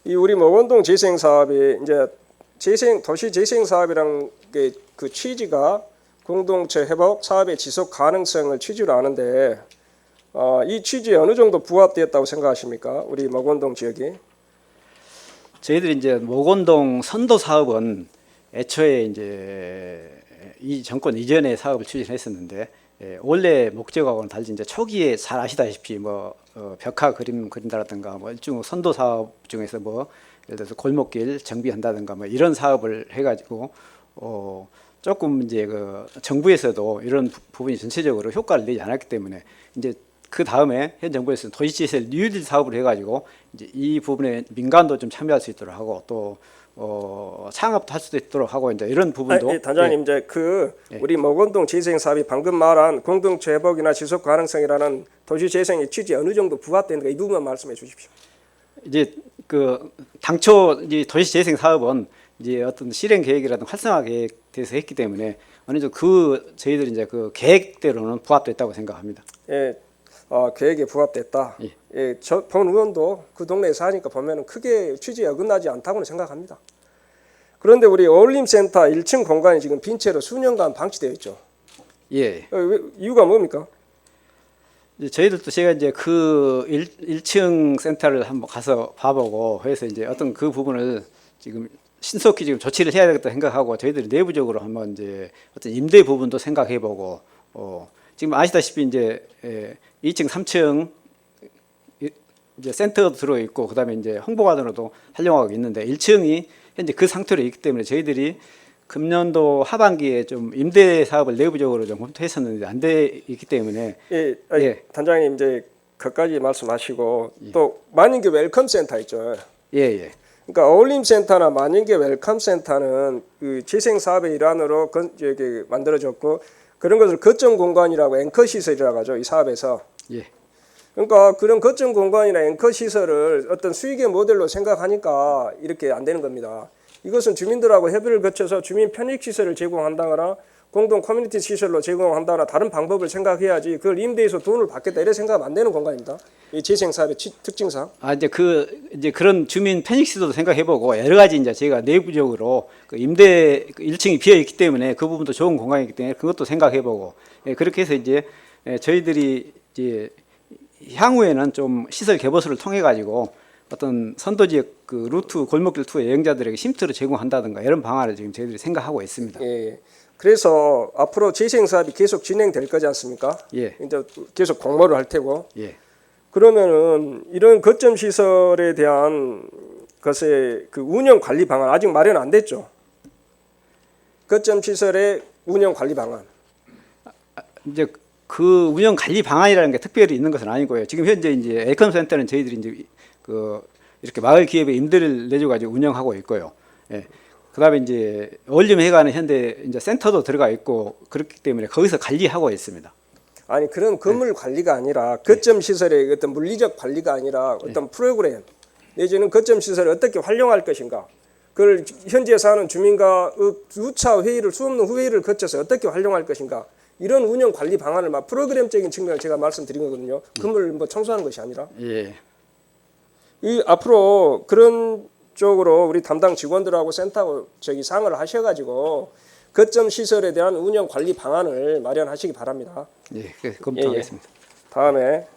이 우리 목원동 재생 사업이 이제 도시 재생 사업이란 게 그 취지가 공동체 회복 사업의 지속 가능성을 취지로 하는데 이 취지에 어느 정도 부합되었다고 생각하십니까? 우리 목원동 지역이? 저희들이 이제 목원동 선도 사업은 애초에 이제 이 정권 이전에 사업을 추진했었는데 원래 목적하고는 달리 이제 초기에 잘 아시다시피 벽화 그림 그린다라든가 일종 선도 사업 중에서 예를 들어서 골목길 정비한다든가 이런 사업을 해가지고 조금 이제 그 정부에서도 이런 부분이 전체적으로 효과를 내지 않았기 때문에 이제 그 다음에 현 정부에서는 도시재생 뉴딜 사업을 해가지고 이제 이 부분에 민간도 좀 참여할 수 있도록 하고 또 창업도 할 수도 있도록 하고 이제 이런 부분도 단장님 이제 우리 목원동 재생 사업이 방금 말한 공동체 회복이나 지속 가능성이라는 도시 재생의 취지에 어느 정도 부합되는가 이 부분만 말씀해 주십시오. 이제 그 당초 이제 도시재생 사업은 이제 어떤 실행 계획이라든가 활성화 계획에서 했기 때문에 어느 정도 저희들이 이제 그 계획대로는 부합됐다고 생각합니다. 예. 계획에 부합됐다. 예. 예, 본 의원도 그 동네에 사니까 보면은 크게 취지에 어긋나지 않다고는 생각합니다. 그런데 우리 어울림센터 1층 공간이 지금 빈 채로 수년간 방치되어 있죠. 예. 이유가 뭡니까? 이제 저희들도 제가 이제 그 1층 센터를 한번 가서 봐보고 해서 이제 어떤 그 부분을 지금 신속히 지금 조치를 해야 되겠다 생각하고 저희들이 내부적으로 한번 이제 어떤 임대 부분도 생각해보고 지금 아시다시피 이제 2층, 3층 이제 센터도 들어 있고 그다음에 이제 홍보관으로도 활용하고 있는데 1층이 현재 그 상태로 있기 때문에 저희들이 금년도 하반기에 좀 임대 사업을 내부적으로 좀 검토했었는데 안 돼 있기 때문에 단장님 이제 그까지 말씀하시고 또 만인계 웰컴 센터 있죠. 예. 그러니까 어울림센터나 만인계 웰컴 센터는 그 재생 사업의 일환으로 만들어졌고 그런 것을 거점 공간이라고 앵커 시설이라고 하죠. 이 사업에서. 예. 그러니까 그런 거점 공간이나 앵커 시설을 어떤 수익의 모델로 생각하니까 이렇게 안 되는 겁니다. 이것은 주민들하고 협의를 거쳐서 주민 편익 시설을 제공한다거나 공동 커뮤니티 시설로 제공한다나 다른 방법을 생각해야지 그걸 임대해서 돈을 받겠다 이런 생각하면 안 되는 공간입니다. 이 재생사업의 특징상. 이제 그런 주민 페닉스도 생각해보고 여러 가지 이제 제가 내부적으로 그 임대 1층이 비어 있기 때문에 그 부분도 좋은 공간이기 때문에 그것도 생각해보고 그렇게 해서 이제 저희들이 이제 향후에는 좀 시설 개보수를 통해 가지고 어떤 선도 지역 그 루트 골목길 투어 여행자들에게 쉼터를 제공한다든가 이런 방안을 지금 저희들이 생각하고 있습니다. 예. 그래서 앞으로 재생 사업이 계속 진행될 거지 않습니까? 예. 이제 계속 공모를 할 테고. 예. 그러면은 이런 거점 시설에 대한 것의 그 운영 관리 방안 아직 마련 안 됐죠. 거점 시설의 운영 관리 방안. 이제 그 운영 관리 방안이라는 게 특별히 있는 것은 아니고요. 지금 현재 이제 에이컨 센터는 저희들이 이제 그 이렇게 마을 기업에 임대를 내줘 가지고 운영하고 있고요. 예. 그다음에 이제 원룸회관은 현재 이제 센터도 들어가 있고 그렇기 때문에 거기서 관리하고 있습니다. 아니 그런 건물 관리가 아니라 거점 시설의 어떤 물리적 관리가 아니라 어떤 프로그램 내지는 거점 시설을 어떻게 활용할 것인가. 그걸 현지에 사는 주민과 수차 회의를 수없는 회의를 거쳐서 어떻게 활용할 것인가. 이런 운영 관리 방안을 막 프로그램적인 측면을 제가 말씀드린 거거든요. 건물 뭐 청소하는 것이 아니라. 예. 이 앞으로 그런 쪽으로 우리 담당 직원들하고 센터하고 상을 하셔가지고 거점 시설에 대한 운영 관리 방안을 마련하시기 바랍니다. 예. 검토하겠습니다. 다음에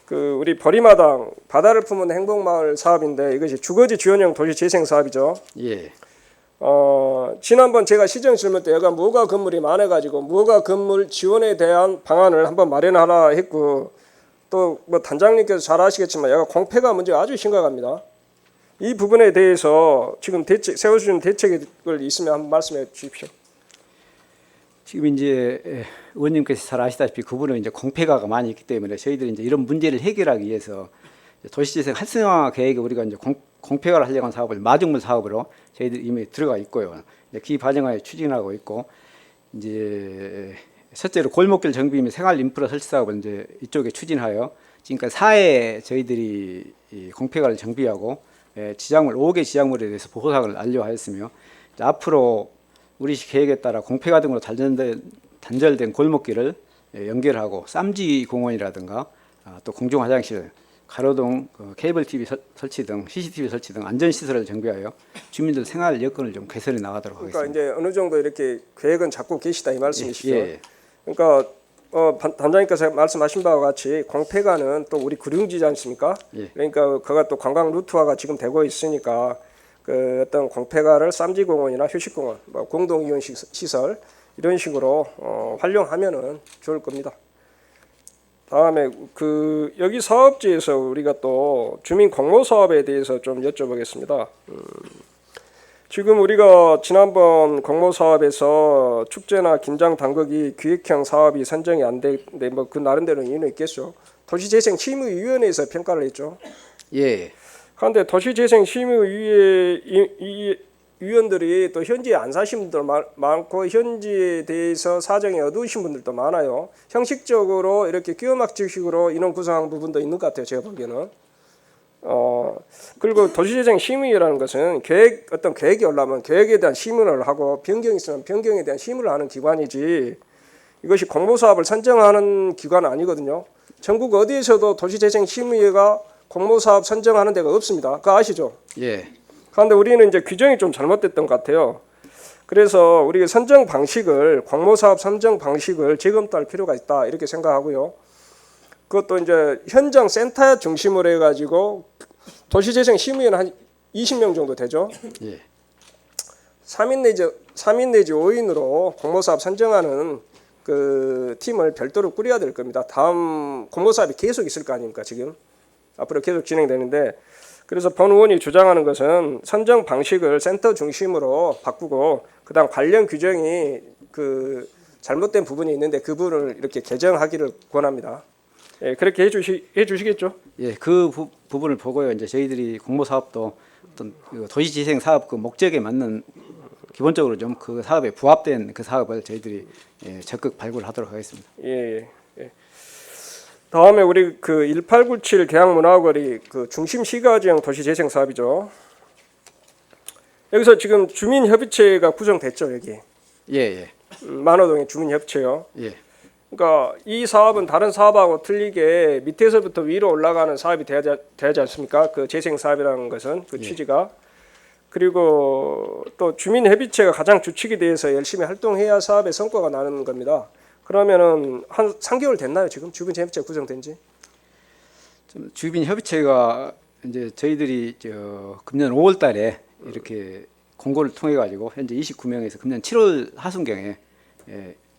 그 우리 보리마당 바다를 품은 행복마을 사업인데 이것이 주거지 지원형 도시 재생 사업이죠. 예. 지난번 제가 시정 질문 때 여가 무허가 건물이 많아가지고 무허가 건물 지원에 대한 방안을 한번 마련하라 했고 또 뭐 단장님께서 잘 아시겠지만 여가 공폐가 문제가 아주 심각합니다. 이 부분에 대해서 지금 세워주신 대책을 있으면 한번 말씀해 주십시오. 지금 이제 의원님께서 잘 아시다시피 그분은 이제 공폐가가 많이 있기 때문에 저희들이 이제 이런 문제를 해결하기 위해서 도시재생 활성화 계획에 우리가 이제 공폐가를 하려고 하는 사업을 마중물 사업으로 저희들이 이미 들어가 있고요. 그 과정을 추진하고 있고 이제 첫째로 골목길 정비 및 생활 인프라 설치 사업을 이제 이쪽에 추진하여 지금까지 4회 저희들이 이 공폐가를 정비하고 지작물 5개 지작물에 대해서 보호사항을 완료하였으며 앞으로 우리시 계획에 따라 공폐가 등으로 단절된 골목길을 연결하고 쌈지 공원이라든가 또 공중 화장실, 가로등 케이블 TV 설치 등 CCTV 설치 등 안전 시설을 정비하여 주민들 생활 여건을 좀 개선해 나가도록 하겠습니다. 그러니까 이제 어느 정도 이렇게 계획은 잡고 계시다 이 말씀이시죠. 예. 그러니까 단장님께서 말씀하신 바와 같이 공폐가는 또 우리 구룡지지 않습니까? 예. 그러니까 그가 또 관광 루트화가 지금 되고 있으니까 그 어떤 공폐가를 쌈지공원이나 휴식공원, 뭐 공동이용 시설 이런 식으로 활용하면은 좋을 겁니다. 다음에 그 여기 사업지에서 우리가 또 주민 공모 사업에 대해서 좀 여쭤보겠습니다. 지금 우리가 지난번 공모 사업에서 축제나 김장 당국이 기획형 사업이 선정이 안 됐는데 뭐 그 나름대로 이유는 있겠죠. 도시재생심의위원회에서 평가를 했죠. 예. 그런데 도시재생심의위의 위원들이 또 현지에 안 사신 분들 많고 현지에 대해서 사정이 어두우신 분들도 많아요. 형식적으로 이렇게 끼워막히식으로 인원 구성한 부분도 있는 것 같아요. 제가 보기에는. 그리고 도시재생심의위라는 것은 어떤 계획이 올라오면 계획에 대한 심의를 하고 변경이 있으면 변경에 대한 심의를 하는 기관이지 이것이 공모사업을 선정하는 기관은 아니거든요. 전국 어디에서도 도시재생심의위가 공모사업 선정하는 데가 없습니다. 그거 아시죠? 예. 그런데 우리는 이제 규정이 좀 잘못됐던 것 같아요. 그래서 우리가 선정 방식을 공모사업 선정 방식을 재검토할 필요가 있다 이렇게 생각하고요. 그것도 이제 현장 센터 중심으로 해가지고 도시재생심의위는 한 20명 정도 되죠. 예. 3인 내지 5인으로 공모사업 선정하는 그 팀을 별도로 꾸려야 될 겁니다. 다음 공모사업이 계속 있을 거 아닙니까 지금 앞으로 계속 진행되는데. 그래서 본 의원이 주장하는 것은 선정 방식을 센터 중심으로 바꾸고 그다음 관련 규정이 그 잘못된 부분이 있는데 그 부분을 이렇게 개정하기를 권합니다. 예, 그렇게 해주시겠죠? 예, 그 부분을 보고요. 이제 저희들이 공모 사업도 어떤 그 도시재생 사업 그 목적에 맞는 기본적으로 좀 그 사업에 부합된 그 사업을 저희들이 적극 발굴하도록 하겠습니다. 예. 다음에 우리 그 1897 계양문화거리 그 중심 시가지형 도시재생 사업이죠. 여기서 지금 주민협의체가 구성됐죠 여기. 예. 만호동의 주민협체요. 예. 그러니까 이 사업은 다른 사업하고 틀리게 밑에서부터 위로 올라가는 사업이 되지 않습니까? 그 재생 사업이라는 것은 그 취지가. 그리고 또 주민협의체가 가장 주축이 돼서 열심히 활동해야 사업의 성과가 나는 겁니다. 그러면은 한 3개월 됐나요? 지금 주민협의체 구성된 지? 좀 주민협의체가 이제 저희들이 금년 5월달에 이렇게 공고를 통해 가지고 현재 29명에서 금년 7월 하순경에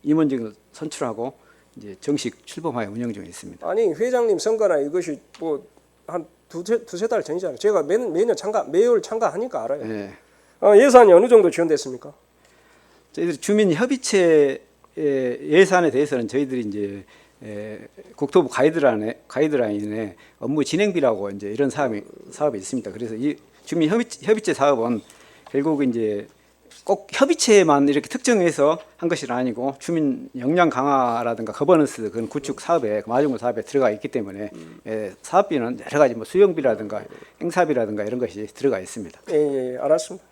임원직을 선출하고 이제 정식 출범하여 운영 중에 있습니다. 아니 회장님 선거나 이것이 뭐 한 두세 달 전이잖아요. 제가 매년 매월 참가하니까 알아요. 예. 예산이 어느 정도 지원됐습니까? 저희들이 주민협의체 예산에 대해서는 저희들이 이제 국토부 가이드라인에 업무 진행비라고 이제 이런 사업이 있습니다. 그래서 이 주민협의체 사업은 결국 이제 꼭 협의체만 이렇게 특정해서 한 것이 아니고 주민 역량 강화라든가 거버넌스 그런 구축 사업에 마중물 사업에 들어가 있기 때문에 사업비는 여러 가지 뭐 수용비라든가 행사비라든가 이런 것이 들어가 있습니다. 예, 알았습니다.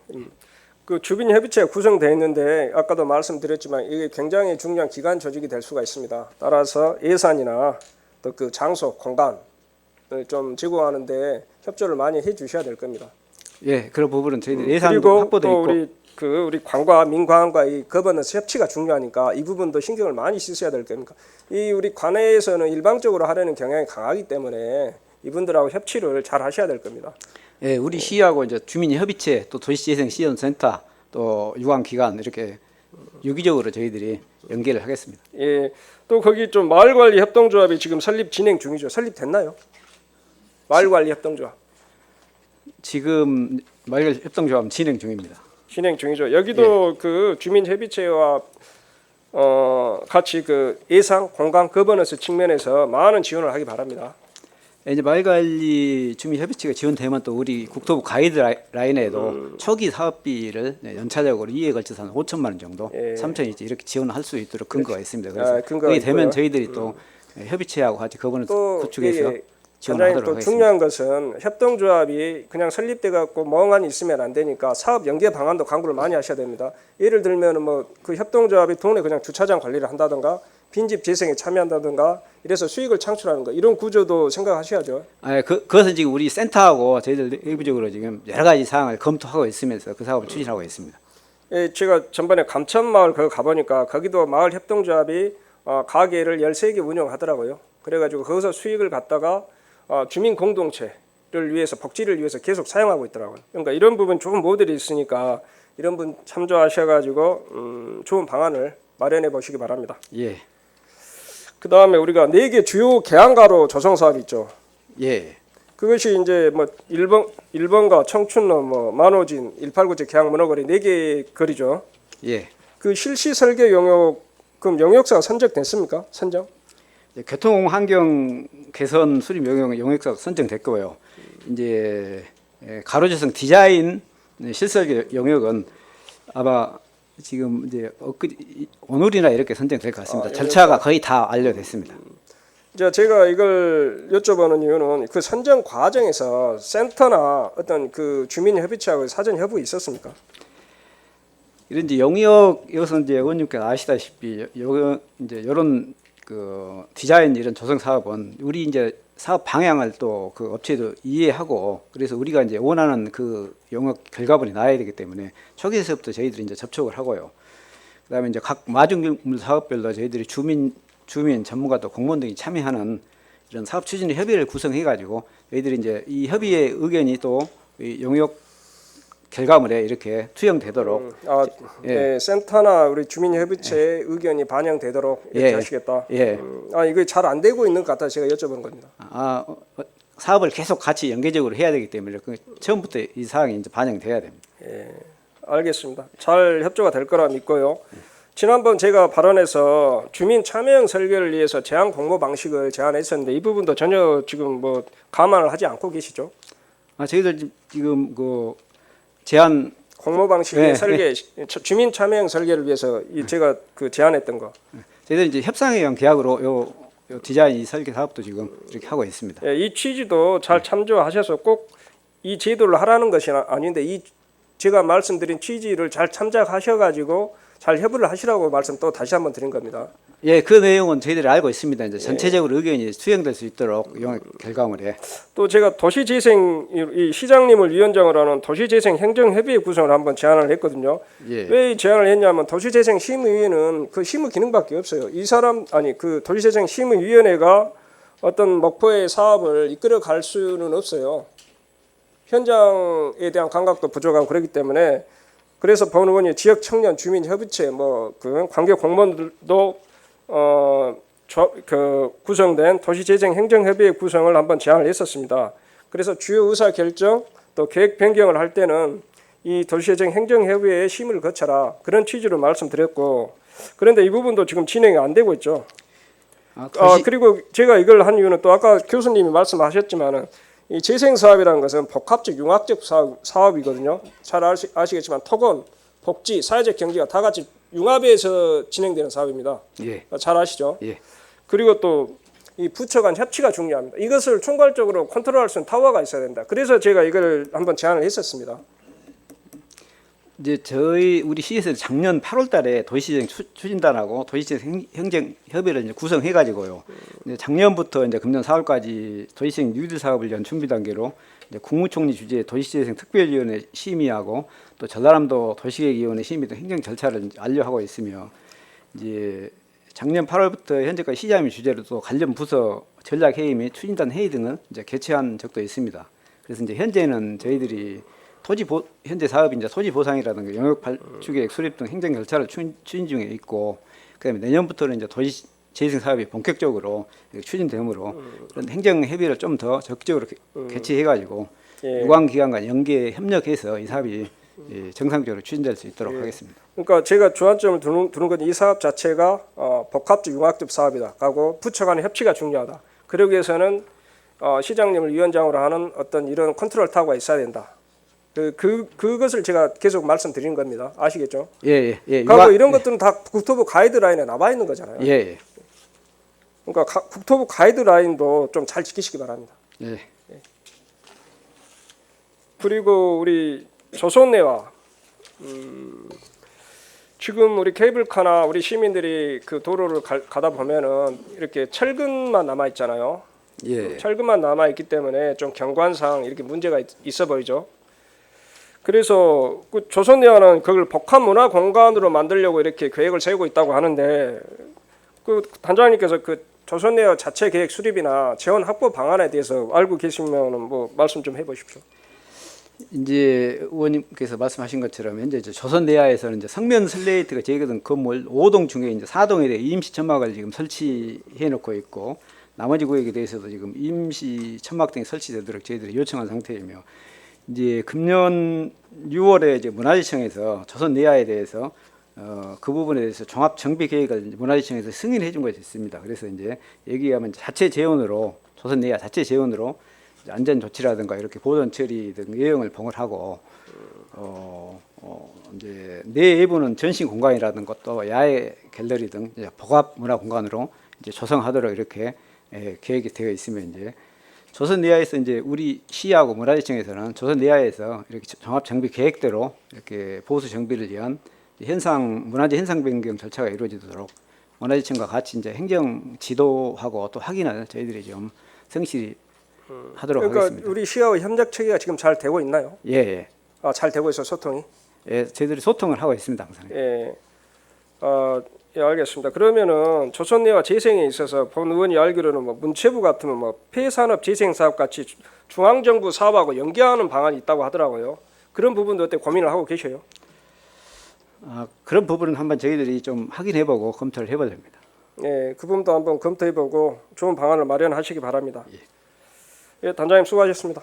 그 주민협의체가 구성되어 있는데 아까도 말씀드렸지만 이게 굉장히 중요한 기관 조직이 될 수가 있습니다. 따라서 예산이나 또 그 장소, 공간을 좀 제공하는데 협조를 많이 해주셔야 될 겁니다. 예, 그런 부분은 저희들 예산도 그리고 확보돼 또 있고 우리 관과 민관과의 거버넌스 협치가 중요하니까 이 부분도 신경을 많이 쓰셔야 될 겁니다. 이 우리 관내에서는 일방적으로 하려는 경향이 강하기 때문에 이분들하고 협치를 잘 하셔야 될 겁니다. 예, 우리 시하고 이제 주민협의체 또 도시재생시연센터 또 유관기관 이렇게 유기적으로 저희들이 연계를 하겠습니다. 예, 또 거기 좀 마을관리 협동조합이 지금 설립 진행 중이죠. 설립됐나요? 마을관리 협동조합 지금 마을협동조합 진행 중입니다. 진행 중이죠. 여기도 그 주민협의체와 같이 그 예산, 공간, 거버넌스 측면에서 많은 지원을 하기 바랍니다. 이제 마을관리 주민협의체가 지원되면 또 우리 국토부 가이드라인에도 초기 사업비를 연차적으로 2에 걸쳐서 한 5천만 원 정도, 3천이 이렇게 지원할 수 있도록 근거가 있습니다. 그래서 근거가 그게 되면 있고요. 저희들이 또 협의체하고 같이 거버넌스 또 구축해서 단장님 지원하도록 또 하겠습니다. 중요한 것은 협동조합이 그냥 설립돼 갖고 멍하니 있으면 안 되니까 사업 연계 방안도 강구를 많이 하셔야 됩니다. 예를 들면 뭐 그 협동조합이 동네 그냥 주차장 관리를 한다든가 빈집 재생에 참여한다든가 이래서 수익을 창출하는 거 이런 구조도 생각하셔야죠. 그것은 지금 우리 센터하고 저희들 내부적으로 지금 여러 가지 사항을 검토하고 있으면서 그 사업을 추진하고 있습니다. 예, 제가 전번에 감천마을 거기 가보니까 거기도 마을 협동조합이 가게를 13개 운영하더라고요. 그래가지고 거기서 수익을 갖다가 주민 공동체를 위해서 복지를 위해서 계속 사용하고 있더라고요. 그러니까 이런 부분 좋은 모델이 있으니까 이런 분 참조하셔가지고 좋은 방안을 마련해 보시기 바랍니다. 예, 그 다음에 우리가 4개 주요 개항가로 조성 사업이 있죠. 예, 그것이 이제 뭐 1번가 청춘로 뭐 만호진 189제 개항 문어거리 4개 거리죠. 예. 그 실시 설계 영역 그럼 영역사가 선정됐습니까? 선정? 교통 환경 개선 수립 영역사가 선정됐고요. 이제 가로조성 디자인 실설계 영역은 아마 지금 이제 오늘이나 이렇게 선정될 것 같습니다. 절차가 거의 다 완료됐습니다. 제가 이걸 여쭤보는 이유는 그 선정 과정에서 센터나 어떤 그 주민협의체하고 사전 협의가 있었습니까? 이런 이제 영역 여기서 이제 의원님께서 아시다시피 이제 이런 그 디자인 이런 조성 사업은 우리 이제 사업 방향을 또 그 업체도 이해하고 그래서 우리가 이제 원하는 그 영역 결과물이 나와야 되기 때문에 초기에서부터 저희들이 이제 접촉을 하고요. 그다음에 이제 각 마중물 사업별로 저희들이 주민 전문가 또 공무원 등이 참여하는 이런 사업 추진 협의를 구성해 가지고 저희들이 이제 이 협의의 의견이 또 이 영역 결과물에 이렇게 투영되도록 네, 센터나 우리 주민협의체의 의견이 반영되도록 이렇게 하시겠다. 예. 이거 잘 안 되고 있는 것 같아 제가 여쭤본 겁니다. 사업을 계속 같이 연계적으로 해야 되기 때문에 처음부터 이 사항이 이제 반영돼야 됩니다. 알겠습니다. 잘 협조가 될 거라 믿고요. 지난번 제가 발언에서 주민 참여형 설계를 위해서 제한 공모 방식을 제안했었는데 이 부분도 전혀 지금 뭐 감안을 하지 않고 계시죠? 저희들 지금 그 제안 공모 방식의 설계, 주민 참여형 설계를 위해서 제가 그 제안했던 거. 저희들 이제 협상형 계약으로 요 디자인 설계 사업도 지금 이렇게 하고 있습니다. 이 취지도 잘 참조하셔서 꼭 이 제도를 하라는 것이 아닌데 제가 말씀드린 취지를 잘 참작하셔가지고 잘 협의를 하시라고 말씀 또 다시 한번 드린 겁니다. 예, 그 내용은 저희들이 알고 있습니다. 이제 전체적으로 의견이 수행될 수 있도록 용역 결과물에. 또 제가 도시재생 이 시장님을 위원장으로 하는 도시재생 행정협의회 구성을 한번 제안을 했거든요. 예. 왜 이 제안을 했냐면 도시재생 심의위원회는 그 심의 기능밖에 없어요. 그 도시재생 심의위원회가 어떤 목표의 사업을 이끌어 갈 수는 없어요. 현장에 대한 감각도 부족하고 그렇기 때문에 그래서 본 의원이 지역 청년 주민 협의체 그 관계 공무원들도 구성된 도시재생 행정협의회 구성을 한번 제안을 했었습니다. 그래서 주요 의사 결정 또 계획 변경을 할 때는 이 도시재생 행정협의회의 심의를 거쳐라 그런 취지로 말씀드렸고 그런데 이 부분도 지금 진행이 안 되고 있죠. 그리고 제가 이걸 한 이유는 또 아까 교수님이 말씀하셨지만은 이 재생 사업이라는 것은 복합적 융합적 사업이거든요. 잘 아시겠지만 토건, 복지, 사회적 경제가 다 같이 융합해서 진행되는 사업입니다. 예. 잘 아시죠? 예. 그리고 또 이 부처 간 협치가 중요합니다. 이것을 총괄적으로 컨트롤할 수 있는 타워가 있어야 된다. 그래서 제가 이걸 한번 제안을 했었습니다. 이제 우리 시에서 작년 8월달에 도시재생 추진단하고 도시재생 행정협의회를 이제 구성해가지고요. 이제 작년부터 이제 금년 4월까지 도시재생 뉴딜 사업을 위한 준비 단계로 이제 국무총리 주재의 도시재생 특별위원회 심의하고 또 전라남도 도시계획위원회 심의 등 행정 절차를 완료하고 있으며 이제 작년 8월부터 현재까지 시장님 주재로 또 관련 부서 전략회의 및 추진단 회의 등을 이제 개최한 적도 있습니다. 그래서 이제 현재는 저희들이 현재 사업이 이제 토지 보상이라든가 영역 발주계획 수립 등 행정 절차를 추진 중에 있고, 그다음에 내년부터는 이제 도시 재생 사업이 본격적으로 추진되므로 그런 행정 협의를 좀 더 적극적으로 개최해가지고 유관 기관 간 연계 협력해서 이 사업이 정상적으로 추진될 수 있도록 하겠습니다. 그러니까 제가 주안점을 두는 건 이 사업 자체가 복합적 융합적 사업이다. 하고 부처 간의 협치가 중요하다. 그러기 위해서는 시장님을 위원장으로 하는 어떤 이런 컨트롤 타워가 있어야 된다. 그것을 제가 계속 말씀드리는 겁니다. 아시겠죠? 예. 그리고 이런 것들은 다 국토부 가이드라인에 나와 있는 거잖아요. 예. 그러니까 국토부 가이드라인도 좀 잘 지키시기 바랍니다. 예. 그리고 우리 조선내와 지금 우리 케이블카나 우리 시민들이 그 도로를 가다 보면은 이렇게 철근만 남아 있잖아요. 예. 철근만 남아 있기 때문에 좀 경관상 이렇게 문제가 있어 보이죠. 그래서 그 조선내와는 그걸 복합 문화 공간으로 만들려고 이렇게 계획을 세우고 있다고 하는데 그 단장님께서 그 조선내와 자체 계획 수립이나 재원 확보 방안에 대해서 알고 계시면은 뭐 말씀 좀 해보십시오. 이제 의원님께서 말씀하신 것처럼 현재 조선내야에서는 이제 성면 슬레이트가 제거된 건물 5동 중에 이제 4동에 대해 임시 천막을 지금 설치해 놓고 있고 나머지 구역에 대해서도 지금 임시 천막 등이 설치되도록 저희들이 요청한 상태이며 이제 금년 6월에 이제 문화재청에서 조선내야에 대해서 그 부분에 대해서 종합 정비 계획을 문화재청에서 승인해 준 것이 있습니다. 그래서 이제 여기하면 자체 재원으로 조선내야 자체 재원으로 안전 조치라든가 이렇게 보존 처리 등 예형을 봉을하고 이제 내부는 전신 공간이라든가 또 야외 갤러리 등 이제 복합 문화 공간으로 이제 조성하도록 이렇게 계획이 되어 있으면 이제 조선내야에서 이제 우리 시하고 문화재청에서는 조선내야에서 이렇게 종합 정비 계획대로 이렇게 보수 정비를 위한 문화재 현상 변경 절차가 이루어지도록 문화재청과 같이 이제 행정 지도하고 또 확인을 저희들이 좀 성실히 하도록 그러니까 하겠습니다. 우리 시하의 협력 체계가 지금 잘 되고 있나요? 예. 잘 되고 있어 소통이? 예, 저희들이 소통을 하고 있습니다, 항상. 예. 예, 알겠습니다. 그러면은 조선내와 재생에 있어서 본 의원이 알기로는 뭐 문체부 같으면 뭐 폐산업 재생 사업 같이 중앙정부 사업하고 연계하는 방안이 있다고 하더라고요. 그런 부분도 어때 고민을 하고 계셔요? 그런 부분은 한번 저희들이 좀 확인해보고 검토를 해봐야 됩니다. 예, 그 부분도 한번 검토해보고 좋은 방안을 마련하시기 바랍니다. 예, 단장님 수고하셨습니다.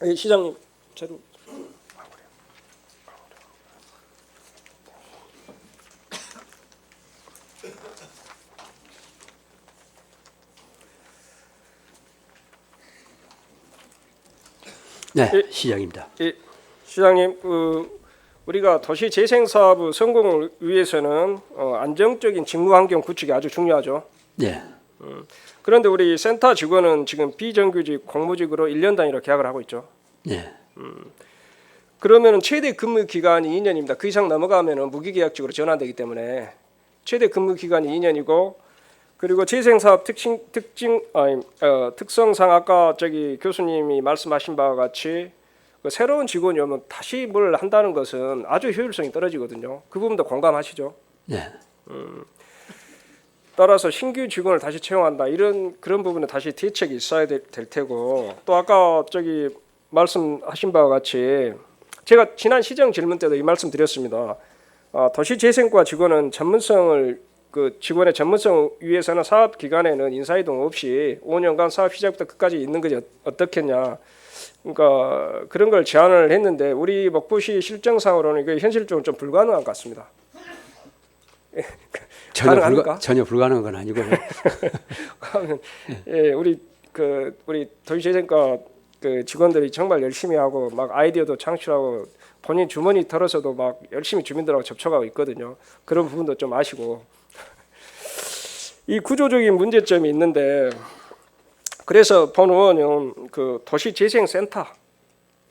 예, 시장님 자료. 네, 예. 시장입니다. 예, 시장님, 우리가 도시 재생 사업의 성공을 위해서는 안정적인 직무 환경 구축이 아주 중요하죠. 네, 그런데 우리 센터 직원은 지금 비정규직 공무직으로 1년 단위로 계약을 하고 있죠. 예. 그러면 최대 근무 기간이 2년입니다. 그 이상 넘어가면 무기계약직으로 전환되기 때문에 최대 근무 기간이 2년이고, 그리고 재생사업 특성상 아까 저기 교수님이 말씀하신 바와 같이 그 새로운 직원이 오면 다시 뭘 한다는 것은 아주 효율성이 떨어지거든요. 그 부분도 공감하시죠? 예. 따라서 신규 직원을 다시 채용한다, 이런 그런 부분에 다시 대책이 있어야 될 테고, 또 아까 저기 말씀하신 바와 같이 제가 지난 시정 질문 때도 이 말씀 드렸습니다. 도시재생과 직원은 전문성을 그 직원의 전문성 위해서는 사업 기간에는 인사이동 없이 5년간 사업 시작부터 끝까지 있는 것이 어떻겠냐. 그러니까 그런 걸 제안을 했는데 우리 목포시 실정상으로는 이게 현실적으로 좀 불가능한 것 같습니다. 가능합니까? 전혀 불가능한 건 아니고요. 그러면 예, 우리 도시재생과 그 직원들이 정말 열심히 하고 막 아이디어도 창출하고 본인 주머니 털어서도 막 열심히 주민들하고 접촉하고 있거든요. 그런 부분도 좀 아시고 이 구조적인 문제점이 있는데, 그래서 본 의원은 그 도시재생센터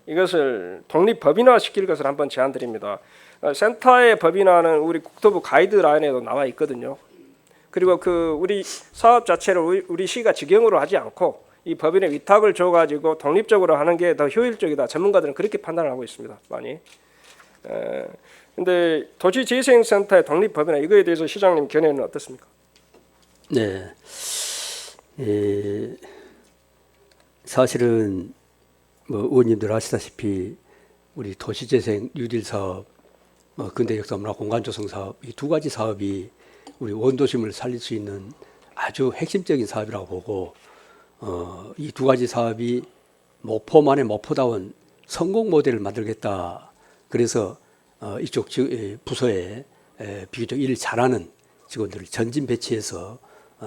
이것을 독립법인화 시킬 것을 한번 제안드립니다. 센터의 법인화는 우리 국토부 가이드라인에도 나와 있거든요. 그리고 그 우리 사업 자체를 우리 시가 직영으로 하지 않고 이 법인에 위탁을 줘가지고 독립적으로 하는 게 더 효율적이다. 전문가들은 그렇게 판단을 하고 있습니다. 많이. 근데 도시재생센터의 독립법인화 이거에 대해서 시장님 견해는 어떻습니까? 네. 사실은 뭐 의원님들 아시다시피 우리 도시재생 뉴딜 사업, 근대역사문화 공간조성 사업, 이 두 가지 사업이 우리 원도심을 살릴 수 있는 아주 핵심적인 사업이라고 보고, 이 두 가지 사업이 목포만의 목포다운 성공 모델을 만들겠다. 그래서 이쪽 부서에 비교적 일을 잘하는 직원들을 전진 배치해서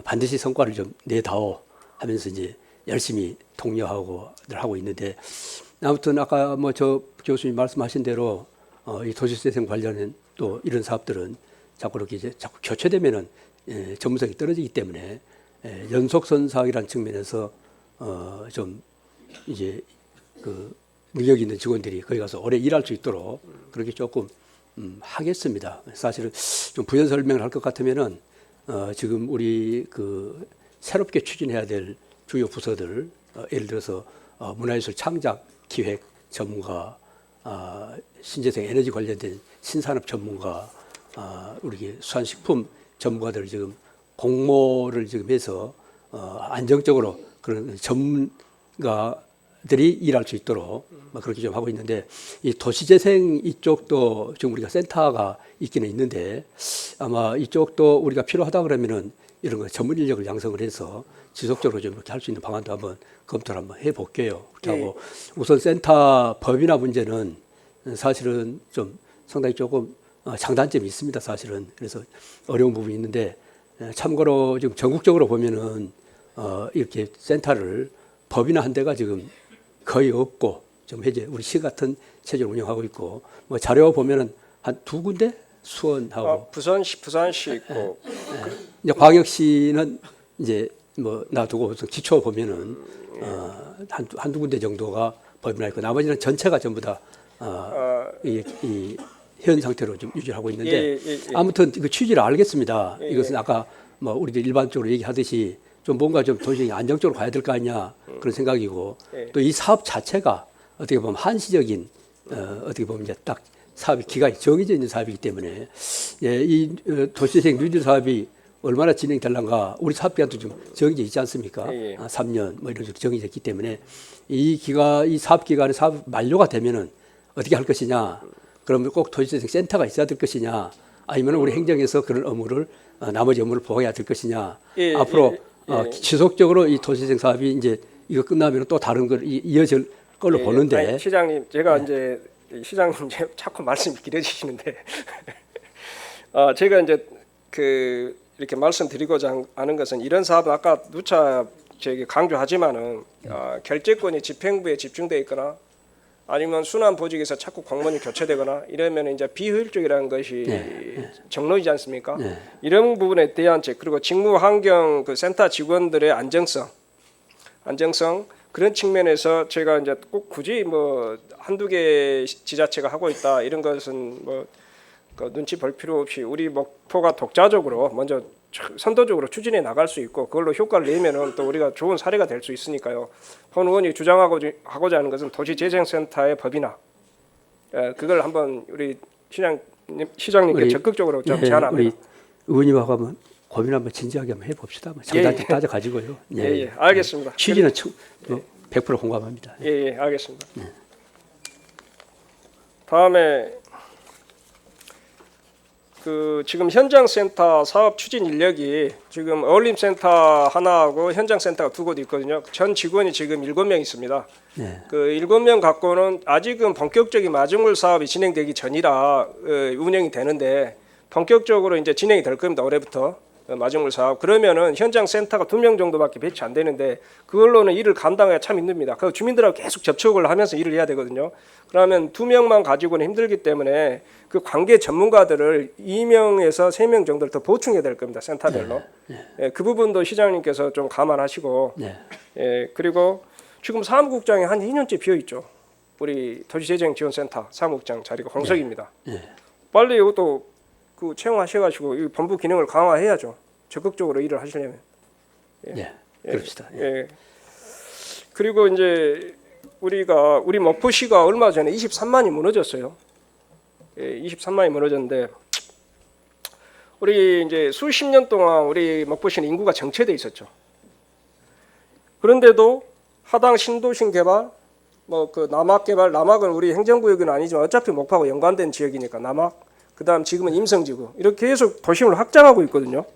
반드시 성과를 좀 내다오 하면서 이제 열심히 독려하고 하고 있는데, 아무튼 아까 뭐 저 교수님 말씀하신 대로 이 도시재생 관련된 또 이런 사업들은 자꾸 이렇게 이제 자꾸 교체되면은 전문성이 떨어지기 때문에 연속선 사업이라는 측면에서 좀 이제 그 능력 있는 직원들이 거기 가서 오래 일할 수 있도록 그렇게 조금 하겠습니다. 사실은 좀 부연 설명을 할 것 같으면은 지금 우리 그 새롭게 추진해야 될 주요 부서들, 예를 들어서 문화예술 창작 기획 전문가, 신재생 에너지 관련된 신산업 전문가, 우리 수산식품 전문가들 지금 공모를 지금 해서 안정적으로 그런 전문가들이 일할 수 있도록 그렇게 좀 하고 있는데, 이 도시재생 이쪽도 지금 우리가 센터가 있기는 있는데 아마 이쪽도 우리가 필요하다 그러면은 이런 거 전문 인력을 양성을 해서 지속적으로 좀 이렇게 할 수 있는 방안도 한번 검토를 한번 해볼게요. 그렇게 하고 우선 센터 법인화 문제는 사실은 좀 상당히 조금 장단점이 있습니다. 사실은. 그래서 어려운 부분이 있는데, 참고로 지금 전국적으로 보면은 이렇게 센터를 법인화한 데가 지금 거의 없고, 좀 현재 우리 시 같은 체제를 운영하고 있고, 뭐 자료 보면은 한 두 군데 수원하고 부산시 있고 이제 광역시는 이제 뭐 놔두고 기초 보면은 한두 군데 정도가 법인화 있고, 나머지는 전체가 전부 다 이 현 상태로 좀 유지하고 있는데, 아무튼 그 취지를 알겠습니다. 이것은 아까 뭐 우리들 일반적으로 얘기하듯이 좀 뭔가 좀 도시적인 안정적으로 가야 될 거 아니냐 그런 생각이고, 또 이 사업 자체가 어떻게 보면 한시적인 어떻게 보면 이제 딱 사업이 기간이 정해져 있는 사업이기 때문에, 이 도시재생 뉴딜 사업이 얼마나 진행될란가 우리 사업 기간도 좀 정해져 있지 않습니까? 3년 뭐 이런 식으로 정해져 있기 때문에 이 사업 기간에 사업 만료가 되면은 어떻게 할 것이냐, 그러면 꼭 도시재생 센터가 있어야 될 것이냐, 아니면 우리 행정에서 그런 업무를 나머지 업무를 보호해야 될 것이냐, 앞으로 지속적으로 이 도시재생 사업이 이제 이거 끝나면 또 다른 걸 이어질 걸로 보는데. 아니, 시장님 제가 이제 시장님 자꾸 말씀이 길어지시는데 제가 이제 그 이렇게 말씀드리고자 하는 것은, 이런 사업은 아까 누차 저기 강조하지만은 결재권이 집행부에 집중되어 있거나 아니면 순환 보직에서 자꾸 공무원이 교체되거나 이러면 이제 비효율적이라는 것이 정론이지 않습니까? 이런 부분에 대한 그리고 직무 환경 그 센터 직원들의 안정성 그런 측면에서 제가 이제 꼭 굳이 뭐 한두 개 지자체가 하고 있다 이런 것은 뭐 그 눈치 볼 필요 없이 우리 목포가 독자적으로 먼저 선도적으로 추진해 나갈 수 있고 그걸로 효과를 내면은 또 우리가 좋은 사례가 될 수 있으니까요. 본 의원이 주장하고자 하는 것은 도시재생센터의 법이나 그걸 한번 우리 시장님께 우리, 적극적으로 좀 예, 제안합니다. 우리 의원님하고 한번 고민 한번 진지하게 한번 해봅시다. 상당히 따져 가지고요. 예, 알겠습니다. 취지는 100% 공감합니다. 예, 알겠습니다. 다음에 그 지금 현장센터 사업 추진 인력이 지금 어울림센터 하나하고 현장센터가 두 곳 있거든요. 전 직원이 지금 7명 있습니다. 네. 그 7명 갖고는 아직은 본격적인 마중물 사업이 진행되기 전이라 운영이 되는데 본격적으로 이제 진행이 될 겁니다. 올해부터 마중물 사업. 그러면은 현장 센터가 2명 정도밖에 배치 안 되는데 그걸로는 일을 감당하기가 참 힘듭니다. 그 주민들하고 계속 접촉을 하면서 일을 해야 되거든요. 그러면 2명만 가지고는 힘들기 때문에 그 관계 전문가들을 2명에서 3명 정도를 더 보충해야 될 겁니다. 센터별로. 예, 그 부분도 시장님께서 좀 감안하시고. 예, 그리고 지금 사무국장이 한 2년째 비어 있죠. 우리 도시재생지원센터 사무국장 자리가 공석입니다. 빨리 이것도 그 채용하셔가지고 이 본부 기능을 강화해야죠. 적극적으로 일을 하시려면. 그럽시다. 예. 그리고 이제 우리 목포시가 얼마 전에 23만이 무너졌어요. 예, 23만이 무너졌는데 우리 이제 수십 년 동안 우리 목포시는 인구가 정체돼 있었죠. 그런데도 하당 신도심 개발, 뭐 그 남악 개발, 남악은 우리 행정구역은 아니지만 어차피 목포하고 연관된 지역이니까 남악. 그다음 지금은 임성지구 이렇게 계속 도심을 확장하고 있거든요.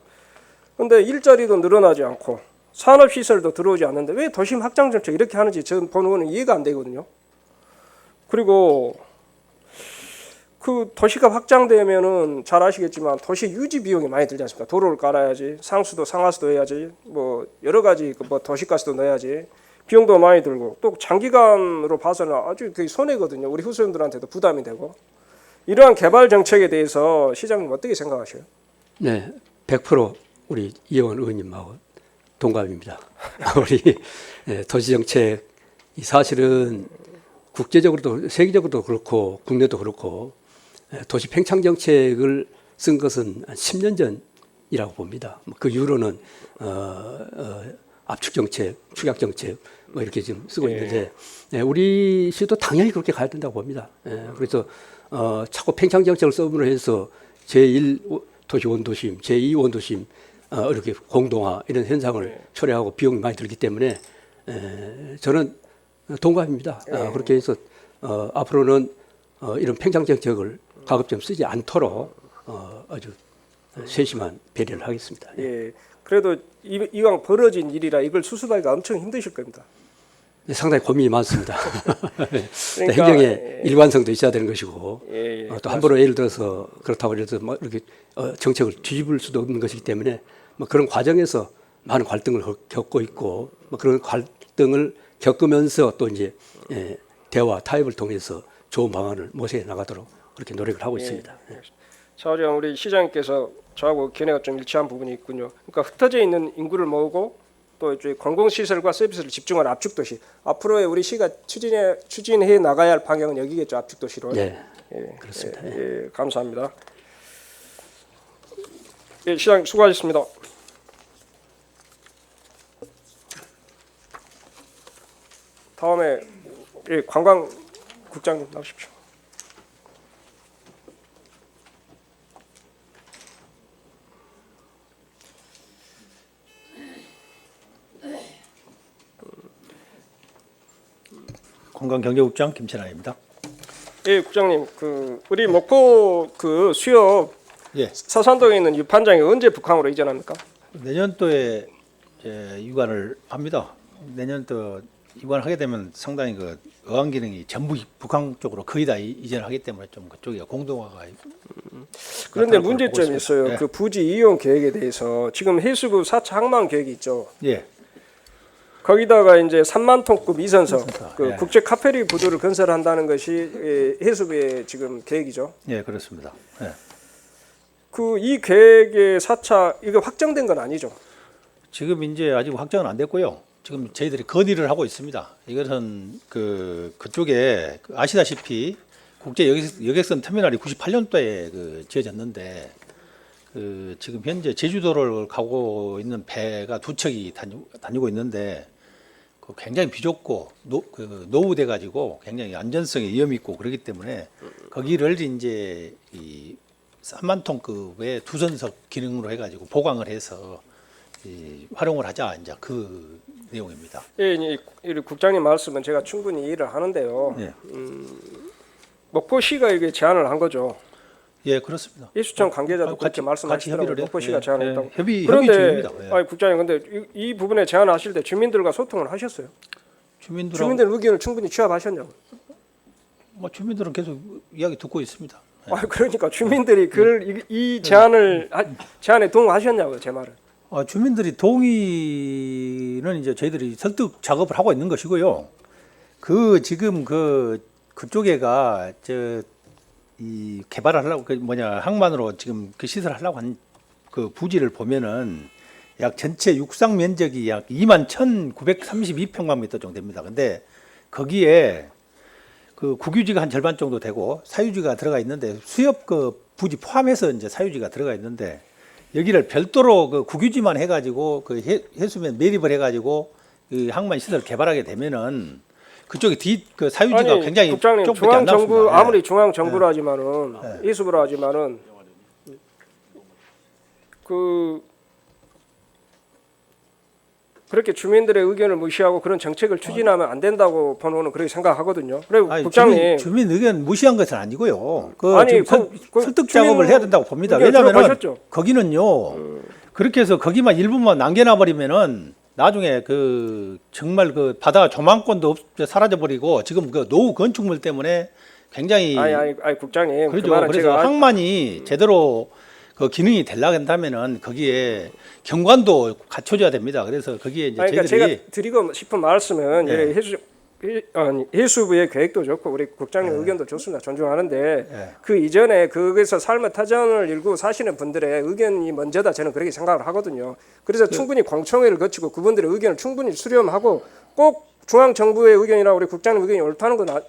그런데 일자리도 늘어나지 않고 산업시설도 들어오지 않는데 왜 도심 확장 정책 이렇게 하는지 전 본 의원은 이해가 안 되거든요. 그리고 그 도시가 확장되면은 잘 아시겠지만 도시 유지 비용이 많이 들지 않습니까? 도로를 깔아야지, 상수도 상하수도 해야지, 뭐 여러 가지 뭐 도시가스도 넣어야지. 비용도 많이 들고 또 장기간으로 봐서는 아주 그 손해거든요. 우리 후손들한테도 부담이 되고. 이러한 개발 정책에 대해서 시장님 어떻게 생각하셔요? 네, 100% 우리 이영원 의원님하고 동감입니다. 우리 도시정책 사실은 국제적으로도 세계적으로도 그렇고 국내도 그렇고 도시 팽창 정책을 쓴 것은 한 10년 전이라고 봅니다. 그 이후로는 압축 정책, 축약 정책 뭐 이렇게 지금 쓰고 있는데 우리 시도 당연히 그렇게 가야 된다고 봅니다. 그래서 자꾸 팽창 정책을 써으로 해서 제1 도시 원도심, 제2 원도심 이렇게 공동화 이런 현상을 초래하고 비용이 많이 들기 때문에 저는 동감입니다. 그렇게 해서 앞으로는 이런 팽창 정책을 가급적 쓰지 않도록 아주 세심한 배려를 하겠습니다. 예. 그래도 이왕 벌어진 일이라 이걸 수습하기가 엄청 힘드실 겁니다. 상당히 고민이 많습니다. 그러니까, 행정의 일관성도 있어야 되는 것이고 또 함부로 예를 들어서 그렇다고 해서 뭐 이렇게 정책을 뒤집을 수도 없는 것이기 때문에 뭐 그런 과정에서 많은 갈등을 겪고 있고 뭐 그런 갈등을 겪으면서 또 이제 대화 타협을 통해서 좋은 방안을 모색해 나가도록 그렇게 노력을 하고 있습니다. 자, 우리 시장님께서 저하고 견해가 좀 일치한 부분이 있군요. 그러니까 흩어져 있는 인구를 모으고 또 이제 공공시설과 서비스를 집중한 압축도시. 앞으로의 우리 시가 추진해 나가야 할 방향은 여기겠죠. 압축도시로. 그렇습니다. 감사합니다. 시장님 수고하셨습니다. 다음에 관광국장님 나오십시오. 관광경제국장 김찬환입니다. 예, 국장님, 그 우리 목포 그 수협 서산동에 있는 유판장이 언제 북항으로 이전합니까? 내년도에 이관을 합니다. 내년도 이관하게 되면 상당히 그 어항 기능이 전부 북한 쪽으로 거의 다 이전하기 때문에 좀 그쪽이 공동화가. 그런데 문제점이 있어요. 예. 그 부지 이용 계획에 대해서 지금 해수부 4차 항만 계획이 있죠. 예. 거기다가 이제 3만 톤급 이선석 그 예. 국제 카페리 부두를 건설한다는 것이 해수부의 지금 계획이죠. 예, 그렇습니다. 예. 그 이 계획의 4차 이거 확정된 건 아니죠. 지금 이제 아직 확정은 안 됐고요. 지금 저희들이 건의를 하고 있습니다. 이것은 그쪽에 아시다시피 국제 여객선 터미널이 98년도에 지어졌는데 지금 현재 제주도를 가고 있는 배가 두 척이 다니고 있는데 굉장히 비좁고 노후돼 가지고 굉장히 안전성에 위험이 있고 그렇기 때문에 거기를 이제 이 3만 톤급의 두선석 기능으로 해가지고 보강을 해서 활용을 하자 이제 그 내용입니다. 예, 이 국장님 말씀은 제가 충분히 이해를 하는데요. 예, 목포시가 이게 제안을 한 거죠. 예, 그렇습니다. 해수청 관계자도 같이- 그렇게 말씀하시더라고요. 협의를 목포시가 예, 제안했다고. 예, 협의 그런데 중입니다. 예. 아니 국장님 근데 이 부분에 제안하실 때 주민들과 소통을 하셨어요? 주민들 의견을 충분히 취합하셨냐고. 주민들은 계속 이야기 듣고 있습니다. 예. 아 그러니까 주민들이 이 제안에 동의하셨냐고요, 제 말은. 주민들이 동의는 이제 저희들이 설득 작업을 하고 있는 것이고요. 지금 그쪽에가 이 개발을 하려고 항만으로 지금 그 시설을 하려고 한 그 부지를 보면은 약 전체 육상 면적이 약 21,932평방미터 정도 됩니다. 근데 거기에 그 국유지가 한 절반 정도 되고 사유지가 들어가 있는데 수협 부지 포함해서 이제 사유지가 들어가 있는데 여기를 별도로 국유지만 해가지고 해수면 매립을 해가지고 항만 시설 개발하게 되면은 그쪽에 사유지가 아니, 굉장히 국장님 조금밖에 중앙 안 정부 남습니다. 아무리 중앙 정부라 하지만은 해수부라 하지만은 그렇게 주민들의 의견을 무시하고 그런 정책을 추진하면 안 된다고 번호는 그렇게 생각하거든요. 그리고 아니, 국장님 주민 의견 무시한 것은 아니고요. 아니, 설득 주민 작업을 해야 된다고 봅니다. 의견 왜냐하면 들어보셨죠? 거기는요. 그렇게 해서 거기만 일부만 남겨놔 버리면은 나중에 정말 바다 조망권도 사라져 버리고 지금 노후 건축물 때문에 굉장히 아니 국장님 그 그렇죠. 말은 그래서 제가 항만이 제대로 기능이 되려고 한다면은 거기에 경관도 갖춰줘야 됩니다. 그래서 거기에 이제 그러니까 저희들이 제가 드리고 싶은 말씀은 예. 해수부의 계획도 좋고 우리 국장님 의견도 좋습니다. 존중하는데 예. 그 이전에 거기서 삶의 터전을 일구 사시는 분들의 의견이 먼저다 저는 그렇게 생각을 하거든요. 그래서 충분히 공청회를 거치고 그분들의 의견을 충분히 수렴하고 꼭 중앙 정부의 의견이나 우리 국장님 의견이 옳다고는 할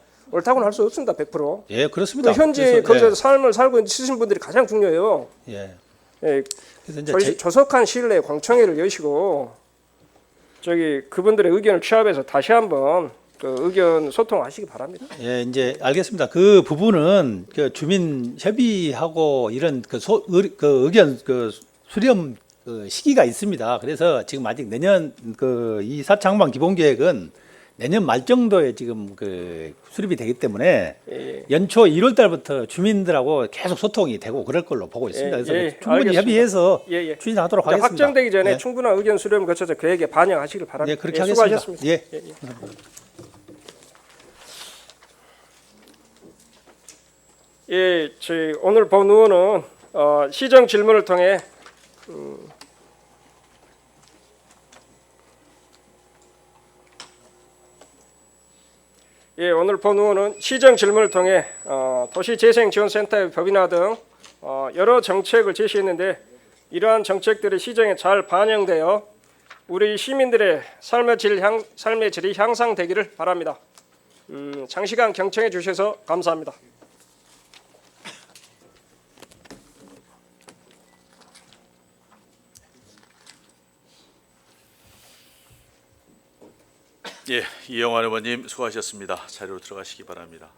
수 없습니다. 100%. 예, 그렇습니다. 현재 그래서, 거기서 삶을 살고 있으신 분들이 가장 중요해요. 예. 예, 그래서 이제 조속한 시일 내에 공청회를 여시고 그분들의 의견을 취합해서 다시 한번 의견 소통하시기 바랍니다. 예, 이제 알겠습니다. 그 부분은 주민 협의하고 이런 의견 수렴 시기가 있습니다. 그래서 지금 아직 내년 이 4차 항만 기본 계획은 내년 말 정도에 지금 수립이 되기 때문에 연초 1월 달부터 주민들하고 계속 소통이 되고 그럴 걸로 보고 있습니다. 그래서 충분히 알겠습니다. 협의해서 예. 추진하도록 하겠습니다. 확정되기 전에 예. 충분한 의견 수렴 거쳐서 계획에 반영하시길 바랍니다. 네, 그렇게 하겠습니다. 수고하셨습니다. 예. 예, 저희 오늘 본 의원은 시정 질문을 통해 오늘 본 의원은 시정 질문을 통해 도시재생지원센터의 법인화 등 여러 정책을 제시했는데 이러한 정책들이 시정에 잘 반영되어 우리 시민들의 삶의 질이 향상되기를 바랍니다. 장시간 경청해 주셔서 감사합니다. 예, 이영환 의원님 수고하셨습니다. 자리로 들어가시기 바랍니다.